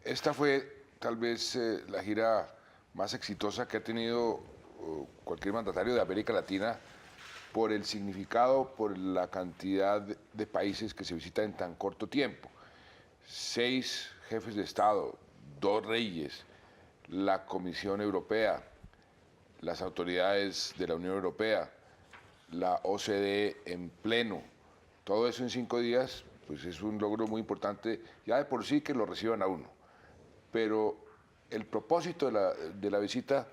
Esta fue tal vez la gira más exitosa que ha tenido cualquier mandatario de América Latina por el significado, por la cantidad de países que se visitan en tan corto tiempo. 6 jefes de Estado, 2 reyes, la Comisión Europea, las autoridades de la Unión Europea, la OCDE en pleno. Todo eso en 5 días, pues es un logro muy importante, ya de por sí que lo reciban a uno. Pero el propósito de la visita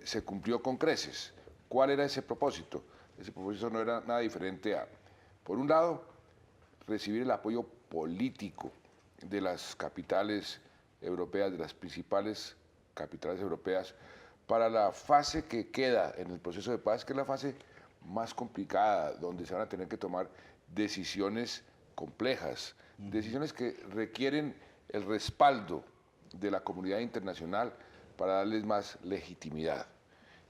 se cumplió con creces. ¿Cuál era ese propósito? Ese propósito no era nada diferente a, por un lado, recibir el apoyo político de las capitales europeas, de las principales capitales europeas, para la fase que queda en el proceso de paz, que es la fase más complicada, donde se van a tener que tomar decisiones complejas, decisiones que requieren el respaldo de la comunidad internacional para darles más legitimidad.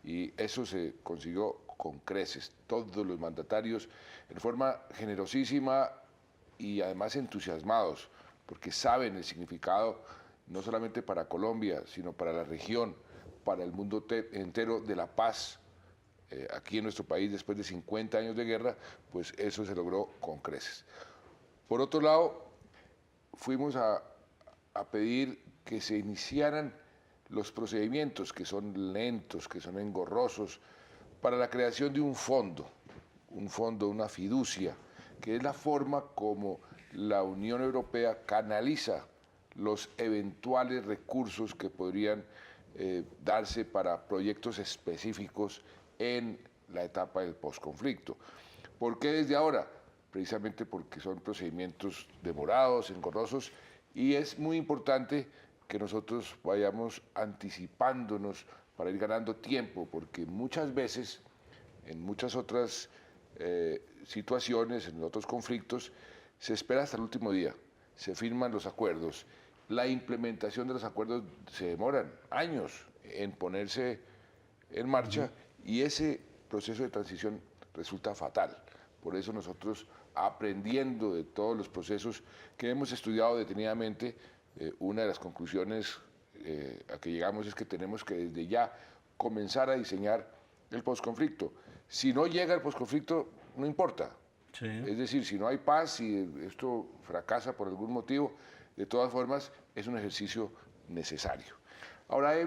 Y eso se consiguió con creces. Todos los mandatarios, en forma generosísima y además entusiasmados, porque saben el significado no solamente para Colombia, sino para la región, para el mundo entero de la paz. Aquí en nuestro país, después de 50 años de guerra, pues eso se logró con creces. Por otro lado, fuimos a pedir que se iniciaran los procedimientos, que son lentos, que son engorrosos, para la creación de un fondo, una fiducia, que es la forma como la Unión Europea canaliza los eventuales recursos que podrían darse para proyectos específicos en la etapa del posconflicto. ¿Por qué desde ahora? Precisamente porque son procedimientos demorados, engorrosos, y es muy importante que nosotros vayamos anticipándonos para ir ganando tiempo, porque muchas veces, en muchas otras situaciones, en otros conflictos, se espera hasta el último día, se firman los acuerdos. La implementación de los acuerdos se demoran años en ponerse en marcha y ese proceso de transición resulta fatal. Por eso nosotros, aprendiendo de todos los procesos que hemos estudiado detenidamente, una de las conclusiones a que llegamos es que tenemos que desde ya comenzar a diseñar el posconflicto. Si no llega el posconflicto, no importa. Sí. Es decir, si no hay paz, si esto fracasa por algún motivo, de todas formas es un ejercicio necesario. Ahora hay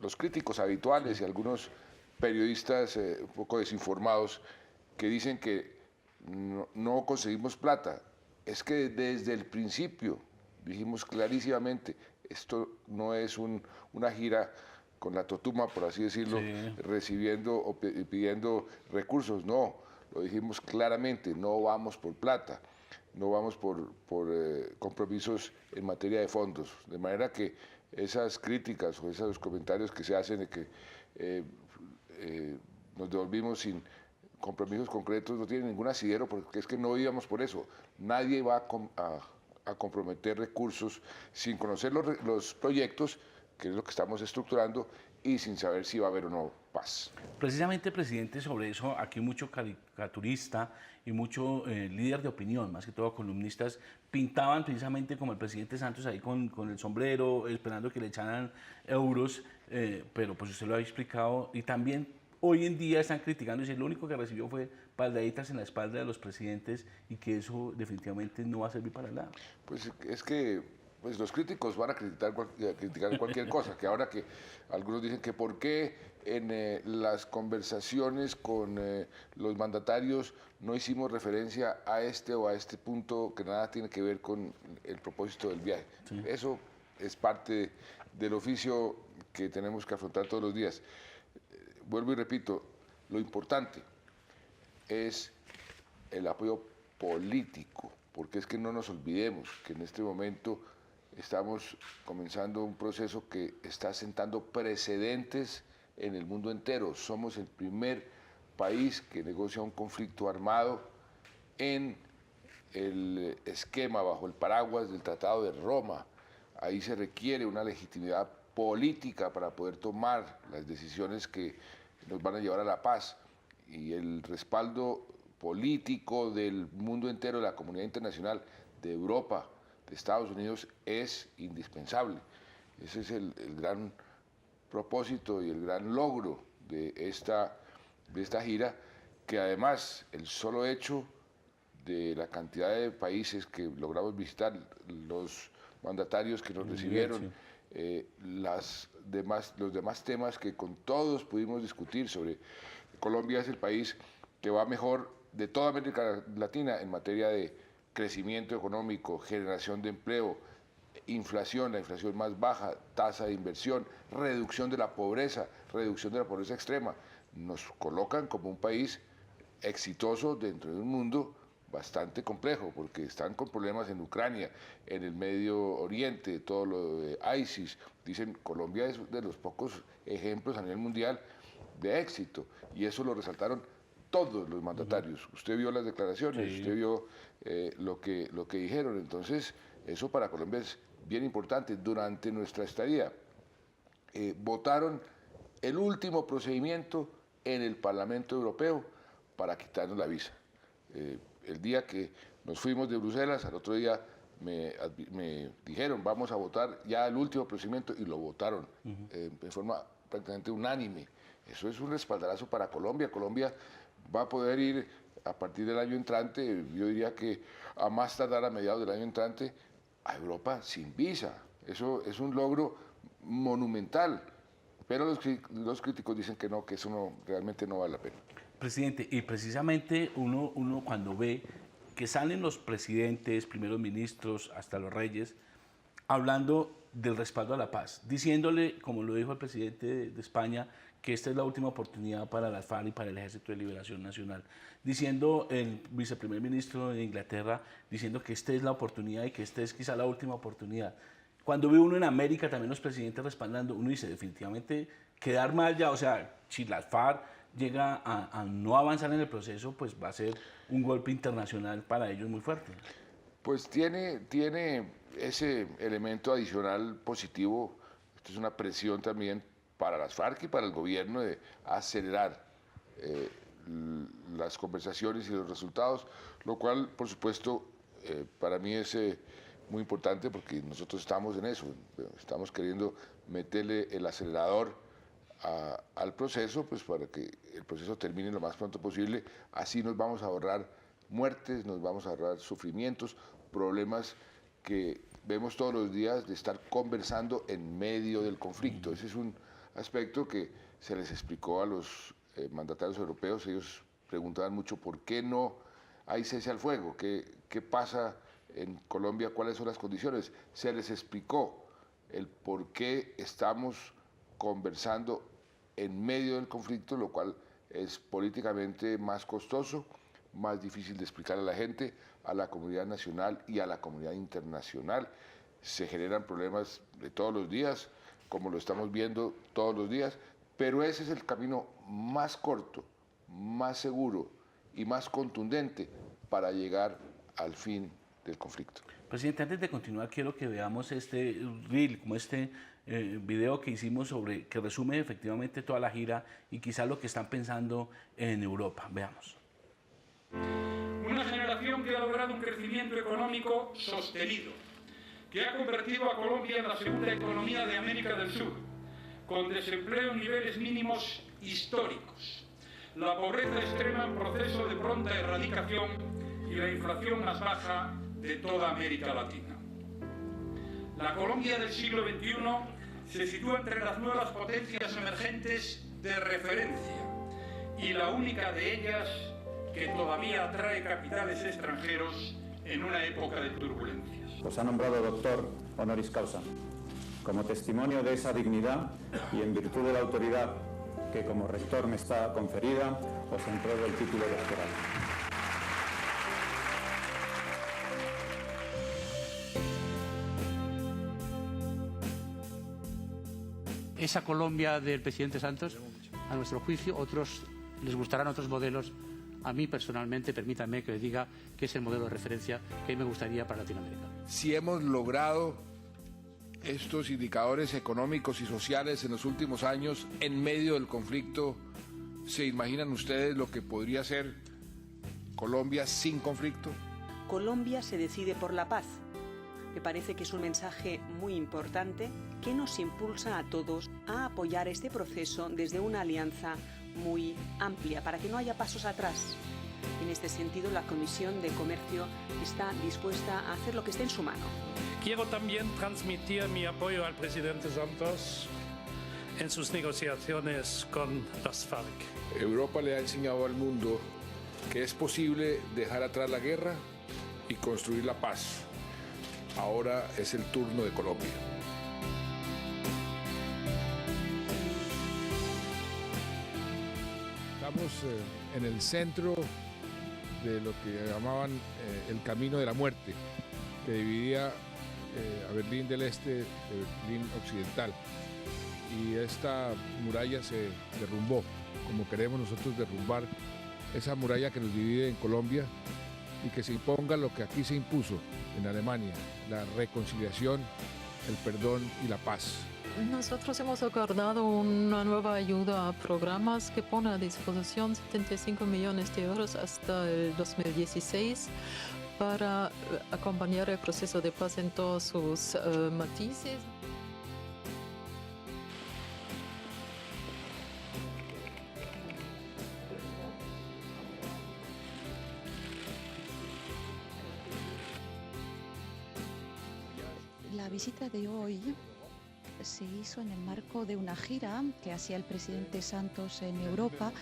los críticos habituales y algunos periodistas un poco desinformados que dicen que no conseguimos plata. Es que desde el principio dijimos clarísimamente, esto no es una gira con la totuma, por así decirlo, recibiendo o pidiendo recursos, no, lo dijimos claramente, no vamos por plata, no vamos por compromisos en materia de fondos, de manera que esas críticas o esos comentarios que se hacen de que nos devolvimos sin compromisos concretos no tienen ningún asidero, porque es que no íbamos por eso. Nadie va a comprometer recursos sin conocer los proyectos, que es lo que estamos estructurando, y sin saber si va a haber o no paz. Precisamente, presidente, sobre eso, aquí mucho caricaturista y mucho líder de opinión, más que todo columnistas, pintaban precisamente como el presidente Santos ahí con el sombrero, esperando que le echaran euros, pero pues usted lo ha explicado, y también hoy en día están criticando y dicen lo único que recibió fue palmaditas en la espalda de los presidentes y que eso definitivamente no va a servir para nada. Pues es que los críticos van a criticar cualquier cosa, que ahora que algunos dicen que por qué en las conversaciones con los mandatarios no hicimos referencia a este o a este punto que nada tiene que ver con el propósito del viaje. Sí. Eso es parte del oficio que tenemos que afrontar todos los días. Vuelvo y repito, lo importante es el apoyo político, porque es que no nos olvidemos que en este momento estamos comenzando un proceso que está sentando precedentes en el mundo entero. Somos el primer país que negocia un conflicto armado en el esquema, bajo el paraguas del Tratado de Roma. Ahí se requiere una legitimidad política para poder tomar las decisiones que nos van a llevar a la paz, y el respaldo político del mundo entero, de la comunidad internacional, de Europa, de Estados Unidos, es indispensable. Ese es el gran propósito y el gran logro de esta gira, que además el solo hecho de la cantidad de países que logramos visitar, los mandatarios que nos recibieron, los demás temas que con todos pudimos discutir sobre. Colombia es el país que va mejor de toda América Latina en materia de crecimiento económico, generación de empleo, inflación, la inflación más baja, tasa de inversión, reducción de la pobreza extrema. Nos colocan como un país exitoso dentro de un mundo bastante complejo, porque están con problemas en Ucrania, en el Medio Oriente, todo lo de ISIS. Dicen, Colombia es de los pocos ejemplos a nivel mundial de éxito, y eso lo resaltaron todos los mandatarios. Usted vio las declaraciones, sí. Usted vio lo que dijeron. Entonces, eso para Colombia es bien importante. Durante nuestra estadía, votaron el último procedimiento en el Parlamento Europeo para quitarnos la visa. El día que nos fuimos de Bruselas, al otro día me dijeron, vamos a votar ya el último procedimiento, y lo votaron de forma prácticamente unánime. Eso es un respaldarazo para Colombia. Colombia va a poder ir a partir del año entrante, yo diría que a más tardar a mediados del año entrante, a Europa sin visa. Eso es un logro monumental, pero los críticos dicen que no, que eso realmente no vale la pena. Presidente, y precisamente uno cuando ve que salen los presidentes, primeros ministros, hasta los reyes, hablando del respaldo a la paz, diciéndole, como lo dijo el presidente de España, que esta es la última oportunidad para las FARC y para el Ejército de Liberación Nacional, diciendo el viceprimer ministro de Inglaterra, diciendo que esta es la oportunidad y que esta es quizá la última oportunidad. Cuando ve uno en América también los presidentes respaldando, uno dice definitivamente quedar mal ya, o sea, si las FARC llega a no avanzar en el proceso, pues va a ser un golpe internacional para ellos muy fuerte. Pues tiene ese elemento adicional positivo. Esto es una presión también para las FARC y para el gobierno de acelerar las conversaciones y los resultados, lo cual, por supuesto, para mí es muy importante, porque nosotros estamos en eso, estamos queriendo meterle el acelerador al proceso, pues para que el proceso termine lo más pronto posible. Así nos vamos a ahorrar muertes, nos vamos a ahorrar sufrimientos, problemas que vemos todos los días de estar conversando en medio del conflicto. Ese es un aspecto que se les explicó a los mandatarios europeos. Ellos preguntaban mucho por qué no hay cese al fuego, qué pasa en Colombia, cuáles son las condiciones. Se les explicó el por qué estamos conversando en medio del conflicto, lo cual es políticamente más costoso, más difícil de explicar a la gente, a la comunidad nacional y a la comunidad internacional. Se generan problemas de todos los días, como lo estamos viendo todos los días, pero ese es el camino más corto, más seguro y más contundente para llegar al fin del conflicto. Presidente, antes de continuar, quiero que veamos este reel, como este video que hicimos que resume efectivamente toda la gira y quizás lo que están pensando en Europa. Veamos. Una generación que ha logrado un crecimiento económico sostenido, que ha convertido a Colombia en la segunda economía de América del Sur, con desempleo en niveles mínimos históricos, la pobreza extrema en proceso de pronta erradicación y la inflación más baja de toda América Latina. La Colombia del siglo XXI se sitúa entre las nuevas potencias emergentes de referencia y la única de ellas que todavía atrae capitales extranjeros en una época de turbulencias. Os ha nombrado doctor honoris causa. Como testimonio de esa dignidad y en virtud de la autoridad que como rector me está conferida, os entrego el título doctoral. Esa Colombia del presidente Santos, a nuestro juicio, otros les gustarán otros modelos. A mí personalmente, permítanme que les diga que es el modelo de referencia que a mí me gustaría para Latinoamérica. Si hemos logrado estos indicadores económicos y sociales en los últimos años en medio del conflicto, ¿se imaginan ustedes lo que podría ser Colombia sin conflicto? Colombia se decide por la paz. Me parece que es un mensaje muy importante que nos impulsa a todos a apoyar este proceso desde una alianza muy amplia para que no haya pasos atrás. En este sentido, la Comisión de Comercio está dispuesta a hacer lo que esté en su mano. Quiero también transmitir mi apoyo al presidente Santos en sus negociaciones con las FARC. Europa le ha enseñado al mundo que es posible dejar atrás la guerra y construir la paz. ahora es el turno de Colombia. Estamos en el centro de lo que llamaban el camino de la muerte, que dividía a Berlín del Este de Berlín Occidental. Y esta muralla se derrumbó, como queremos nosotros derrumbar esa muralla que nos divide en Colombia y que se imponga lo que aquí se impuso en Alemania, la reconciliación, el perdón y la paz. Nosotros hemos acordado una nueva ayuda a programas que pone a disposición 75 millones de euros hasta el 2016 para acompañar el proceso de paz en todos sus matices. La visita de hoy se hizo en el marco de una gira que hacía el presidente Santos en Europa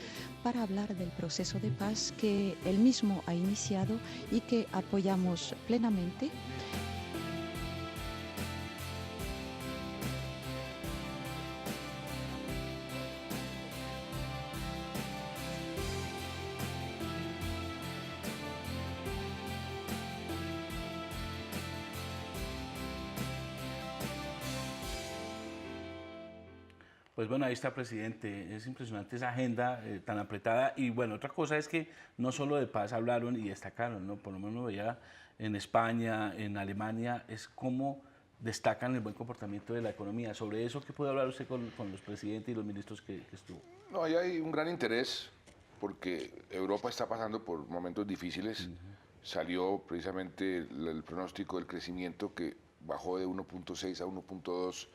para hablar del proceso de paz que él mismo ha iniciado y que apoyamos plenamente. Pues bueno, ahí está, presidente. Es impresionante esa agenda tan apretada. Y bueno, otra cosa es que no solo de paz hablaron y destacaron, ¿no? Por lo menos veía en España, en Alemania, es cómo destacan el buen comportamiento de la economía. Sobre eso, ¿qué puede hablar usted con los presidentes y los ministros que estuvo? No, ahí hay un gran interés porque Europa está pasando por momentos difíciles. Salió precisamente el pronóstico del crecimiento que bajó de 1.6 a 1.2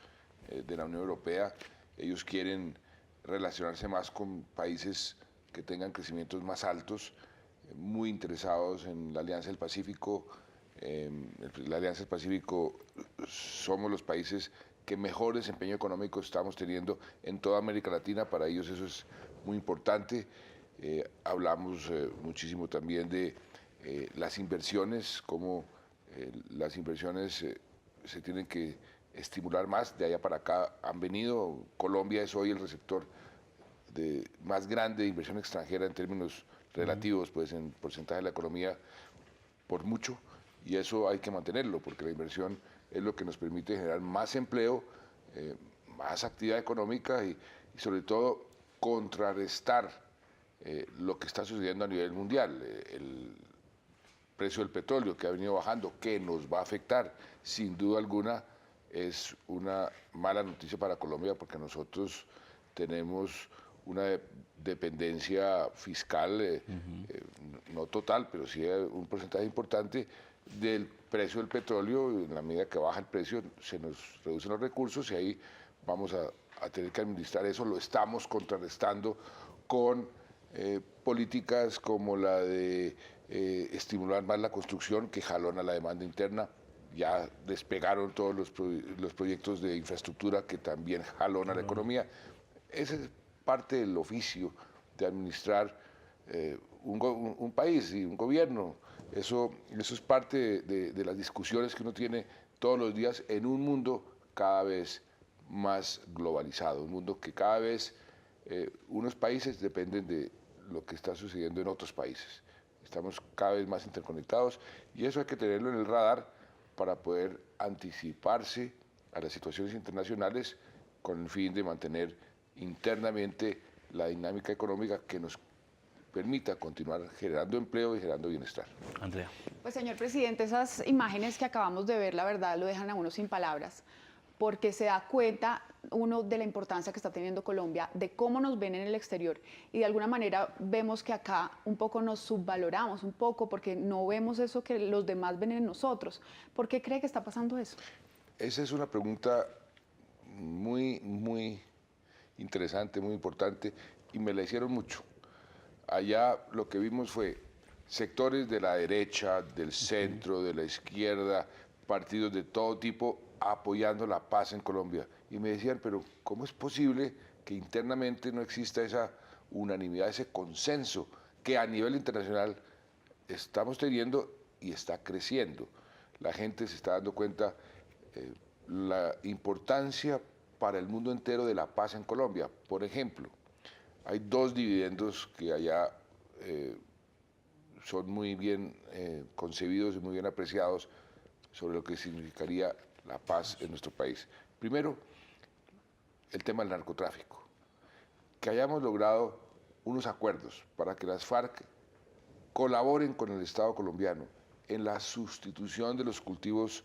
de la Unión Europea. Ellos quieren relacionarse más con países que tengan crecimientos más altos, muy interesados en la Alianza del Pacífico. La Alianza del Pacífico somos los países que mejor desempeño económico estamos teniendo en toda América Latina. Para ellos eso es muy importante. Hablamos muchísimo también de las inversiones, cómo las inversiones se tienen que estimular más. De allá para acá han venido. Colombia es hoy el receptor más grande de inversión extranjera en términos relativos, pues en porcentaje de la economía, por mucho, y eso hay que mantenerlo, porque la inversión es lo que nos permite generar más empleo, más actividad económica y sobre todo contrarrestar lo que está sucediendo a nivel mundial. El precio del petróleo que ha venido bajando, que nos va a afectar sin duda alguna, es una mala noticia para Colombia porque nosotros tenemos una dependencia fiscal, no total, pero sí un porcentaje importante del precio del petróleo. En la medida que baja el precio se nos reducen los recursos y ahí vamos a tener que administrar eso. Lo estamos contrarrestando con políticas como la de estimular más la construcción, que jalona la demanda interna. Ya despegaron todos los proyectos de infraestructura que también jalona la economía. Esa es parte del oficio de administrar un país y un gobierno. Eso es parte de las discusiones que uno tiene todos los días en un mundo cada vez más globalizado, un mundo que cada vez unos países dependen de lo que está sucediendo en otros países. Estamos cada vez más interconectados y eso hay que tenerlo en el radar para poder anticiparse a las situaciones internacionales con el fin de mantener internamente la dinámica económica que nos permita continuar generando empleo y generando bienestar. Andrea. Pues señor presidente, esas imágenes que acabamos de ver, la verdad, lo dejan a uno sin palabras, porque se da cuenta uno de la importancia que está teniendo Colombia, de cómo nos ven en el exterior y de alguna manera vemos que acá un poco nos subvaloramos un poco porque no vemos eso que los demás ven en nosotros. ¿Por qué cree que está pasando eso? Esa es una pregunta muy, muy interesante, muy importante y me la hicieron mucho. Allá lo que vimos fue sectores de la derecha, del centro, de la izquierda, partidos de todo tipo apoyando la paz en Colombia. Y me decían, pero ¿cómo es posible que internamente no exista esa unanimidad, ese consenso que a nivel internacional estamos teniendo y está creciendo? la gente se está dando cuenta la importancia para el mundo entero de la paz en Colombia. Por ejemplo, hay 2 dividendos que allá son muy bien concebidos y muy bien apreciados sobre lo que significaría la paz en nuestro país. Primero, el tema del narcotráfico. Que hayamos logrado unos acuerdos para que las FARC colaboren con el Estado colombiano en la sustitución de los cultivos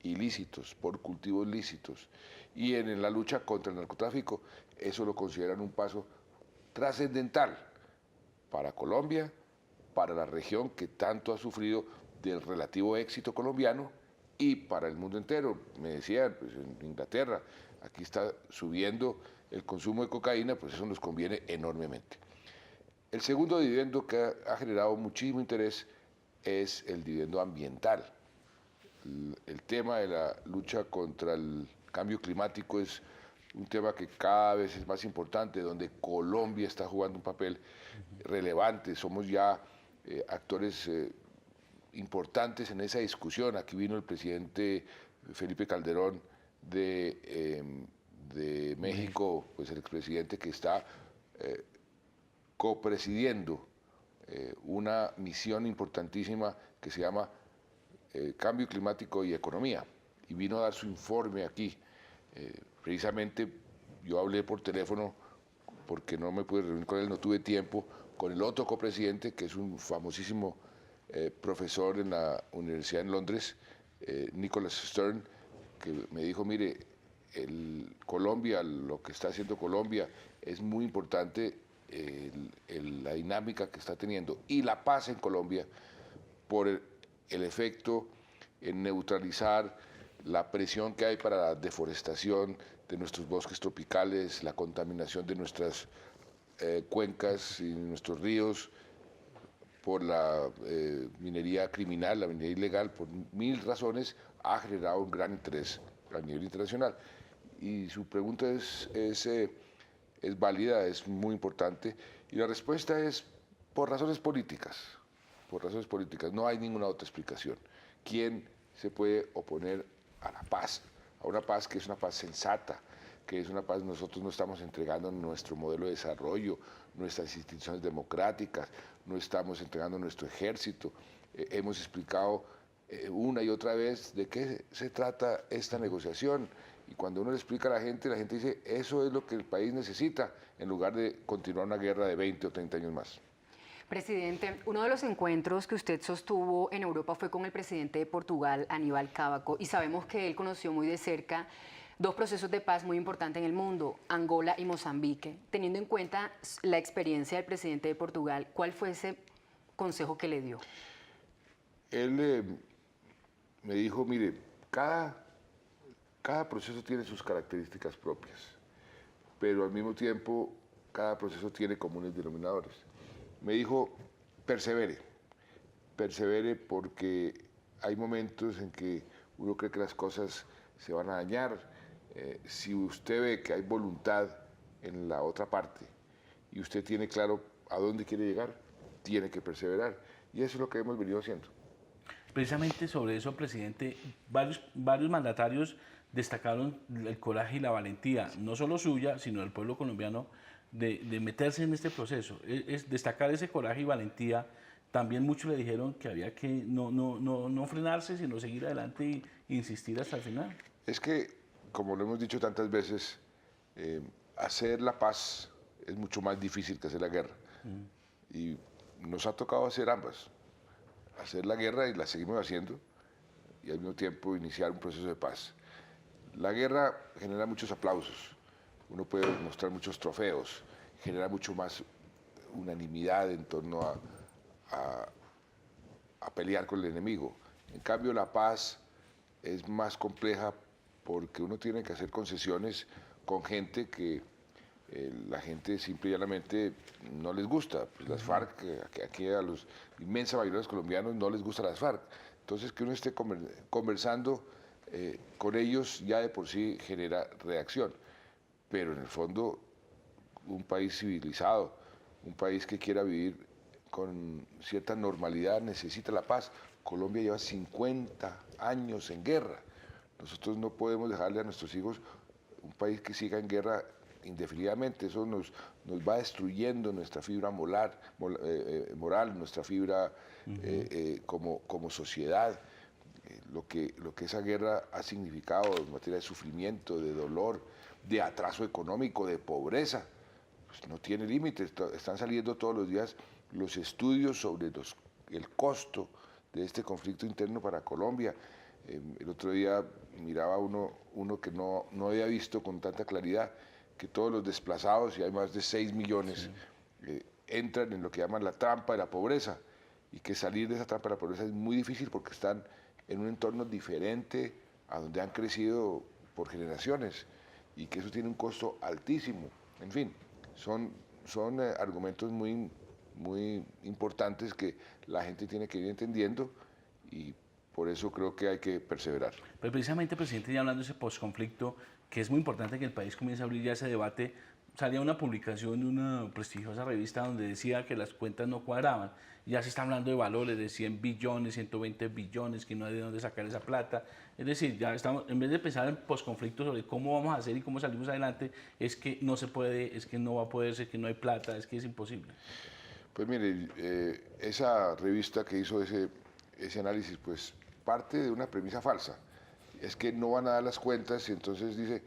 ilícitos por cultivos lícitos y en la lucha contra el narcotráfico, eso lo consideran un paso trascendental para Colombia, para la región que tanto ha sufrido del relativo éxito colombiano y para el mundo entero. Me decían, pues en Inglaterra, aquí está subiendo el consumo de cocaína, pues eso nos conviene enormemente. El segundo dividendo que ha generado muchísimo interés es el dividendo ambiental. El tema de la lucha contra el cambio climático es un tema que cada vez es más importante, donde Colombia está jugando un papel relevante. Somos ya actores importantes en esa discusión. Aquí vino el presidente Felipe Calderón de México, pues el expresidente que está copresidiendo una misión importantísima que se llama Cambio Climático y Economía, y vino a dar su informe aquí. Precisamente yo hablé por teléfono porque no me pude reunir con él, no tuve tiempo, con el otro copresidente, que es un famosísimo profesor en la Universidad en Londres, Nicholas Stern, que me dijo, mire, Colombia, lo que está haciendo Colombia es muy importante, la dinámica que está teniendo y la paz en Colombia por el efecto en neutralizar la presión que hay para la deforestación de nuestros bosques tropicales, la contaminación de nuestras cuencas y nuestros ríos, por la minería criminal, la minería ilegal, por 1000 razones, ha generado un gran interés a nivel internacional. Y su pregunta es válida, es muy importante, y la respuesta es por razones políticas. Por razones políticas, no hay ninguna otra explicación. ¿Quién se puede oponer a la paz? A una paz que es una paz sensata, que es una paz, nosotros no estamos entregando nuestro modelo de desarrollo, nuestras instituciones democráticas, no estamos entregando nuestro ejército. Hemos explicado una y otra vez de qué se trata esta negociación, y cuando uno le explica a la gente dice, eso es lo que el país necesita, en lugar de continuar una guerra de 20 o 30 años más. Presidente, uno de los encuentros que usted sostuvo en Europa fue con el presidente de Portugal, Aníbal Cavaco, y sabemos que él conoció muy de cerca 2 procesos de paz muy importantes en el mundo, Angola y Mozambique. Teniendo en cuenta la experiencia del presidente de Portugal, ¿cuál fue ese consejo que le dio? Él me dijo, mire, cada proceso tiene sus características propias, pero al mismo tiempo cada proceso tiene comunes denominadores. Me dijo, persevere porque hay momentos en que uno cree que las cosas se van a dañar. Si usted ve que hay voluntad en la otra parte y usted tiene claro a dónde quiere llegar, tiene que perseverar. Y eso es lo que hemos venido haciendo. Precisamente sobre eso, presidente, varios mandatarios destacaron el coraje y la valentía, no solo suya, sino del pueblo colombiano, de meterse en este proceso. Es destacar ese coraje y valentía. También muchos le dijeron que había que no frenarse, sino seguir adelante e insistir hasta el final. Es que, como lo hemos dicho tantas veces, hacer la paz es mucho más difícil que hacer la guerra. Y nos ha tocado hacer ambas. Hacer la guerra, y la seguimos haciendo, y al mismo tiempo iniciar un proceso de paz. La guerra genera muchos aplausos. Uno puede mostrar muchos trofeos, genera mucho más unanimidad en torno a pelear con el enemigo. En cambio, la paz es más compleja porque uno tiene que hacer concesiones con gente que la gente simple y llanamente no les gusta. Pues las FARC, aquí a los inmensa mayoría de los colombianos no les gusta las FARC. Entonces, que uno esté conversando con ellos ya de por sí genera reacción. Pero en el fondo, un país civilizado, un país que quiera vivir con cierta normalidad necesita la paz, Colombia lleva 50 años en guerra. Nosotros no podemos dejarle a nuestros hijos un país que siga en guerra indefinidamente. Eso nos va destruyendo nuestra fibra moral, nuestra fibra como sociedad. Lo que esa guerra ha significado en materia de sufrimiento, de dolor, de atraso económico, de pobreza, pues no tiene límites. Están saliendo todos los días los estudios sobre el costo de este conflicto interno para Colombia. El otro día miraba uno que no había visto con tanta claridad que todos los desplazados, y hay más de 6 millones, entran en lo que llaman la trampa de la pobreza, y que salir de esa trampa de la pobreza es muy difícil porque están en un entorno diferente a donde han crecido por generaciones, y que eso tiene un costo altísimo. En fin, son argumentos muy importantes que la gente tiene que ir entendiendo, y por eso creo que hay que perseverar. Pero precisamente, presidente, ya hablando de ese posconflicto, que es muy importante que el país comience a abrir ya ese debate, salía una publicación de una prestigiosa revista donde decía que las cuentas no cuadraban. Ya se está hablando de valores de 100 billones, 120 billones, que no hay de dónde sacar esa plata. Es decir, ya estamos, en vez de pensar en posconflicto sobre cómo vamos a hacer y cómo salimos adelante, es que no se puede, es que no va a poder ser, que no hay plata, es que es imposible. Pues mire, esa revista que hizo ese análisis, pues parte de una premisa falsa. Es que no van a dar las cuentas, y entonces dice,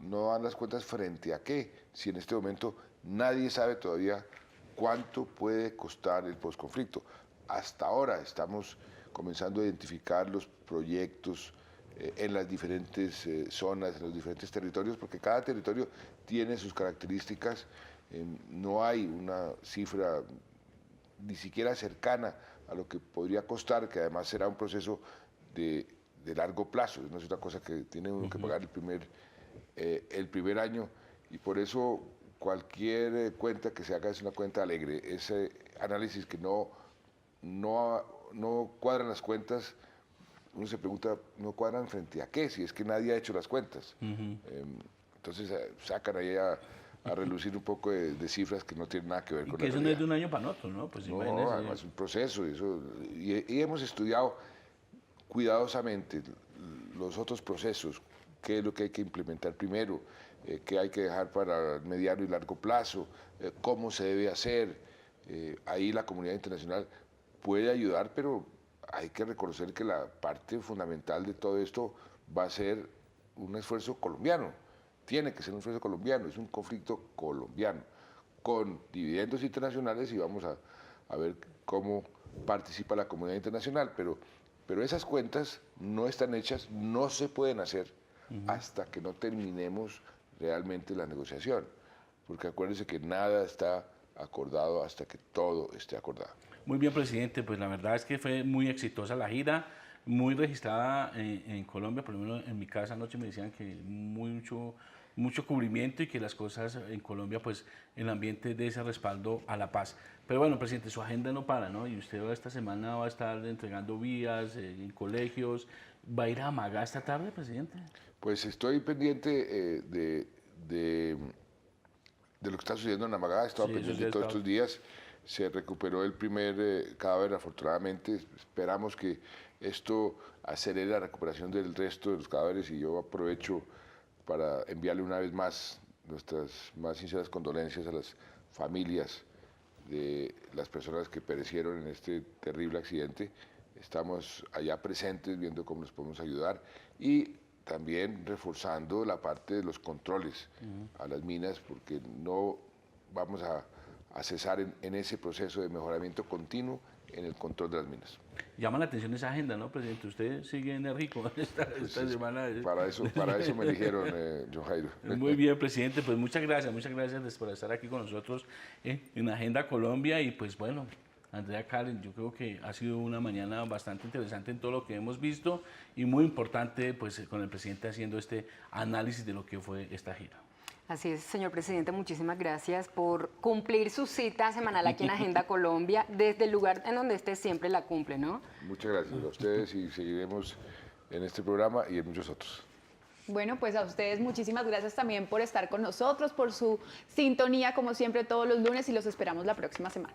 no dan las cuentas frente a qué, si en este momento nadie sabe todavía cuánto puede costar el posconflicto. Hasta ahora estamos comenzando a identificar los proyectos en las diferentes zonas, en los diferentes territorios, porque cada territorio tiene sus características. No hay una cifra ni siquiera cercana a lo que podría costar, que además será un proceso de largo plazo, no es una cosa que tiene uno que pagar el primer año, y por eso cualquier cuenta que se haga es una cuenta alegre. Ese análisis que no cuadran las cuentas, uno se pregunta, ¿no cuadran frente a qué? Si es que nadie ha hecho las cuentas. Entonces sacan ahí a relucir un poco de cifras que no tienen nada que ver con la realidad. Eso no es de un año para otro, ¿no? Pues no, además es un proceso, y hemos estudiado cuidadosamente los otros procesos, qué es lo que hay que implementar primero, qué hay que dejar para mediano y largo plazo, cómo se debe hacer. Ahí la comunidad internacional puede ayudar, pero hay que reconocer que la parte fundamental de todo esto va a ser un esfuerzo colombiano. Tiene que ser un esfuerzo colombiano, es un conflicto colombiano, con dividendos internacionales, y vamos a ver cómo participa la comunidad internacional, pero esas cuentas no están hechas, no se pueden hacer hasta que no terminemos realmente la negociación, porque acuérdense que nada está acordado hasta que todo esté acordado. Muy bien, presidente, pues la verdad es que fue muy exitosa la gira, muy registrada en Colombia, por lo menos en mi casa anoche me decían que mucho cubrimiento, y que las cosas en Colombia, pues el ambiente de ese respaldo a la paz. Pero bueno, presidente, su agenda no para, ¿no? Y usted esta semana va a estar entregando vías en colegios. ¿Va a ir a Amagá esta tarde, presidente? Pues estoy pendiente de lo que está sucediendo en Amagá. He estado pendiente todos estos días. Se recuperó el primer cadáver, afortunadamente. Esperamos que esto acelere la recuperación del resto de los cadáveres, y yo aprovecho para enviarle una vez más nuestras más sinceras condolencias a las familias de las personas que perecieron en este terrible accidente. Estamos allá presentes viendo cómo nos podemos ayudar, y también reforzando la parte de los controles a las minas, porque no vamos a cesar en ese proceso de mejoramiento continuo en el control de las minas. Llama la atención esa agenda, ¿no, presidente? Usted sigue enérgico esta semana. Para eso me eligieron, John Jairo. Muy bien, presidente, pues muchas gracias por estar aquí con nosotros en Agenda Colombia. Y pues bueno, Andrea, Karen, yo creo que ha sido una mañana bastante interesante en todo lo que hemos visto, y muy importante pues con el presidente haciendo este análisis de lo que fue esta gira. Así es, señor presidente, muchísimas gracias por cumplir su cita semanal aquí en Agenda Colombia. Desde el lugar en donde esté siempre la cumple, ¿no? Muchas gracias a ustedes, y seguiremos en este programa y en muchos otros. Bueno, pues a ustedes muchísimas gracias también por estar con nosotros, por su sintonía como siempre todos los lunes, y los esperamos la próxima semana.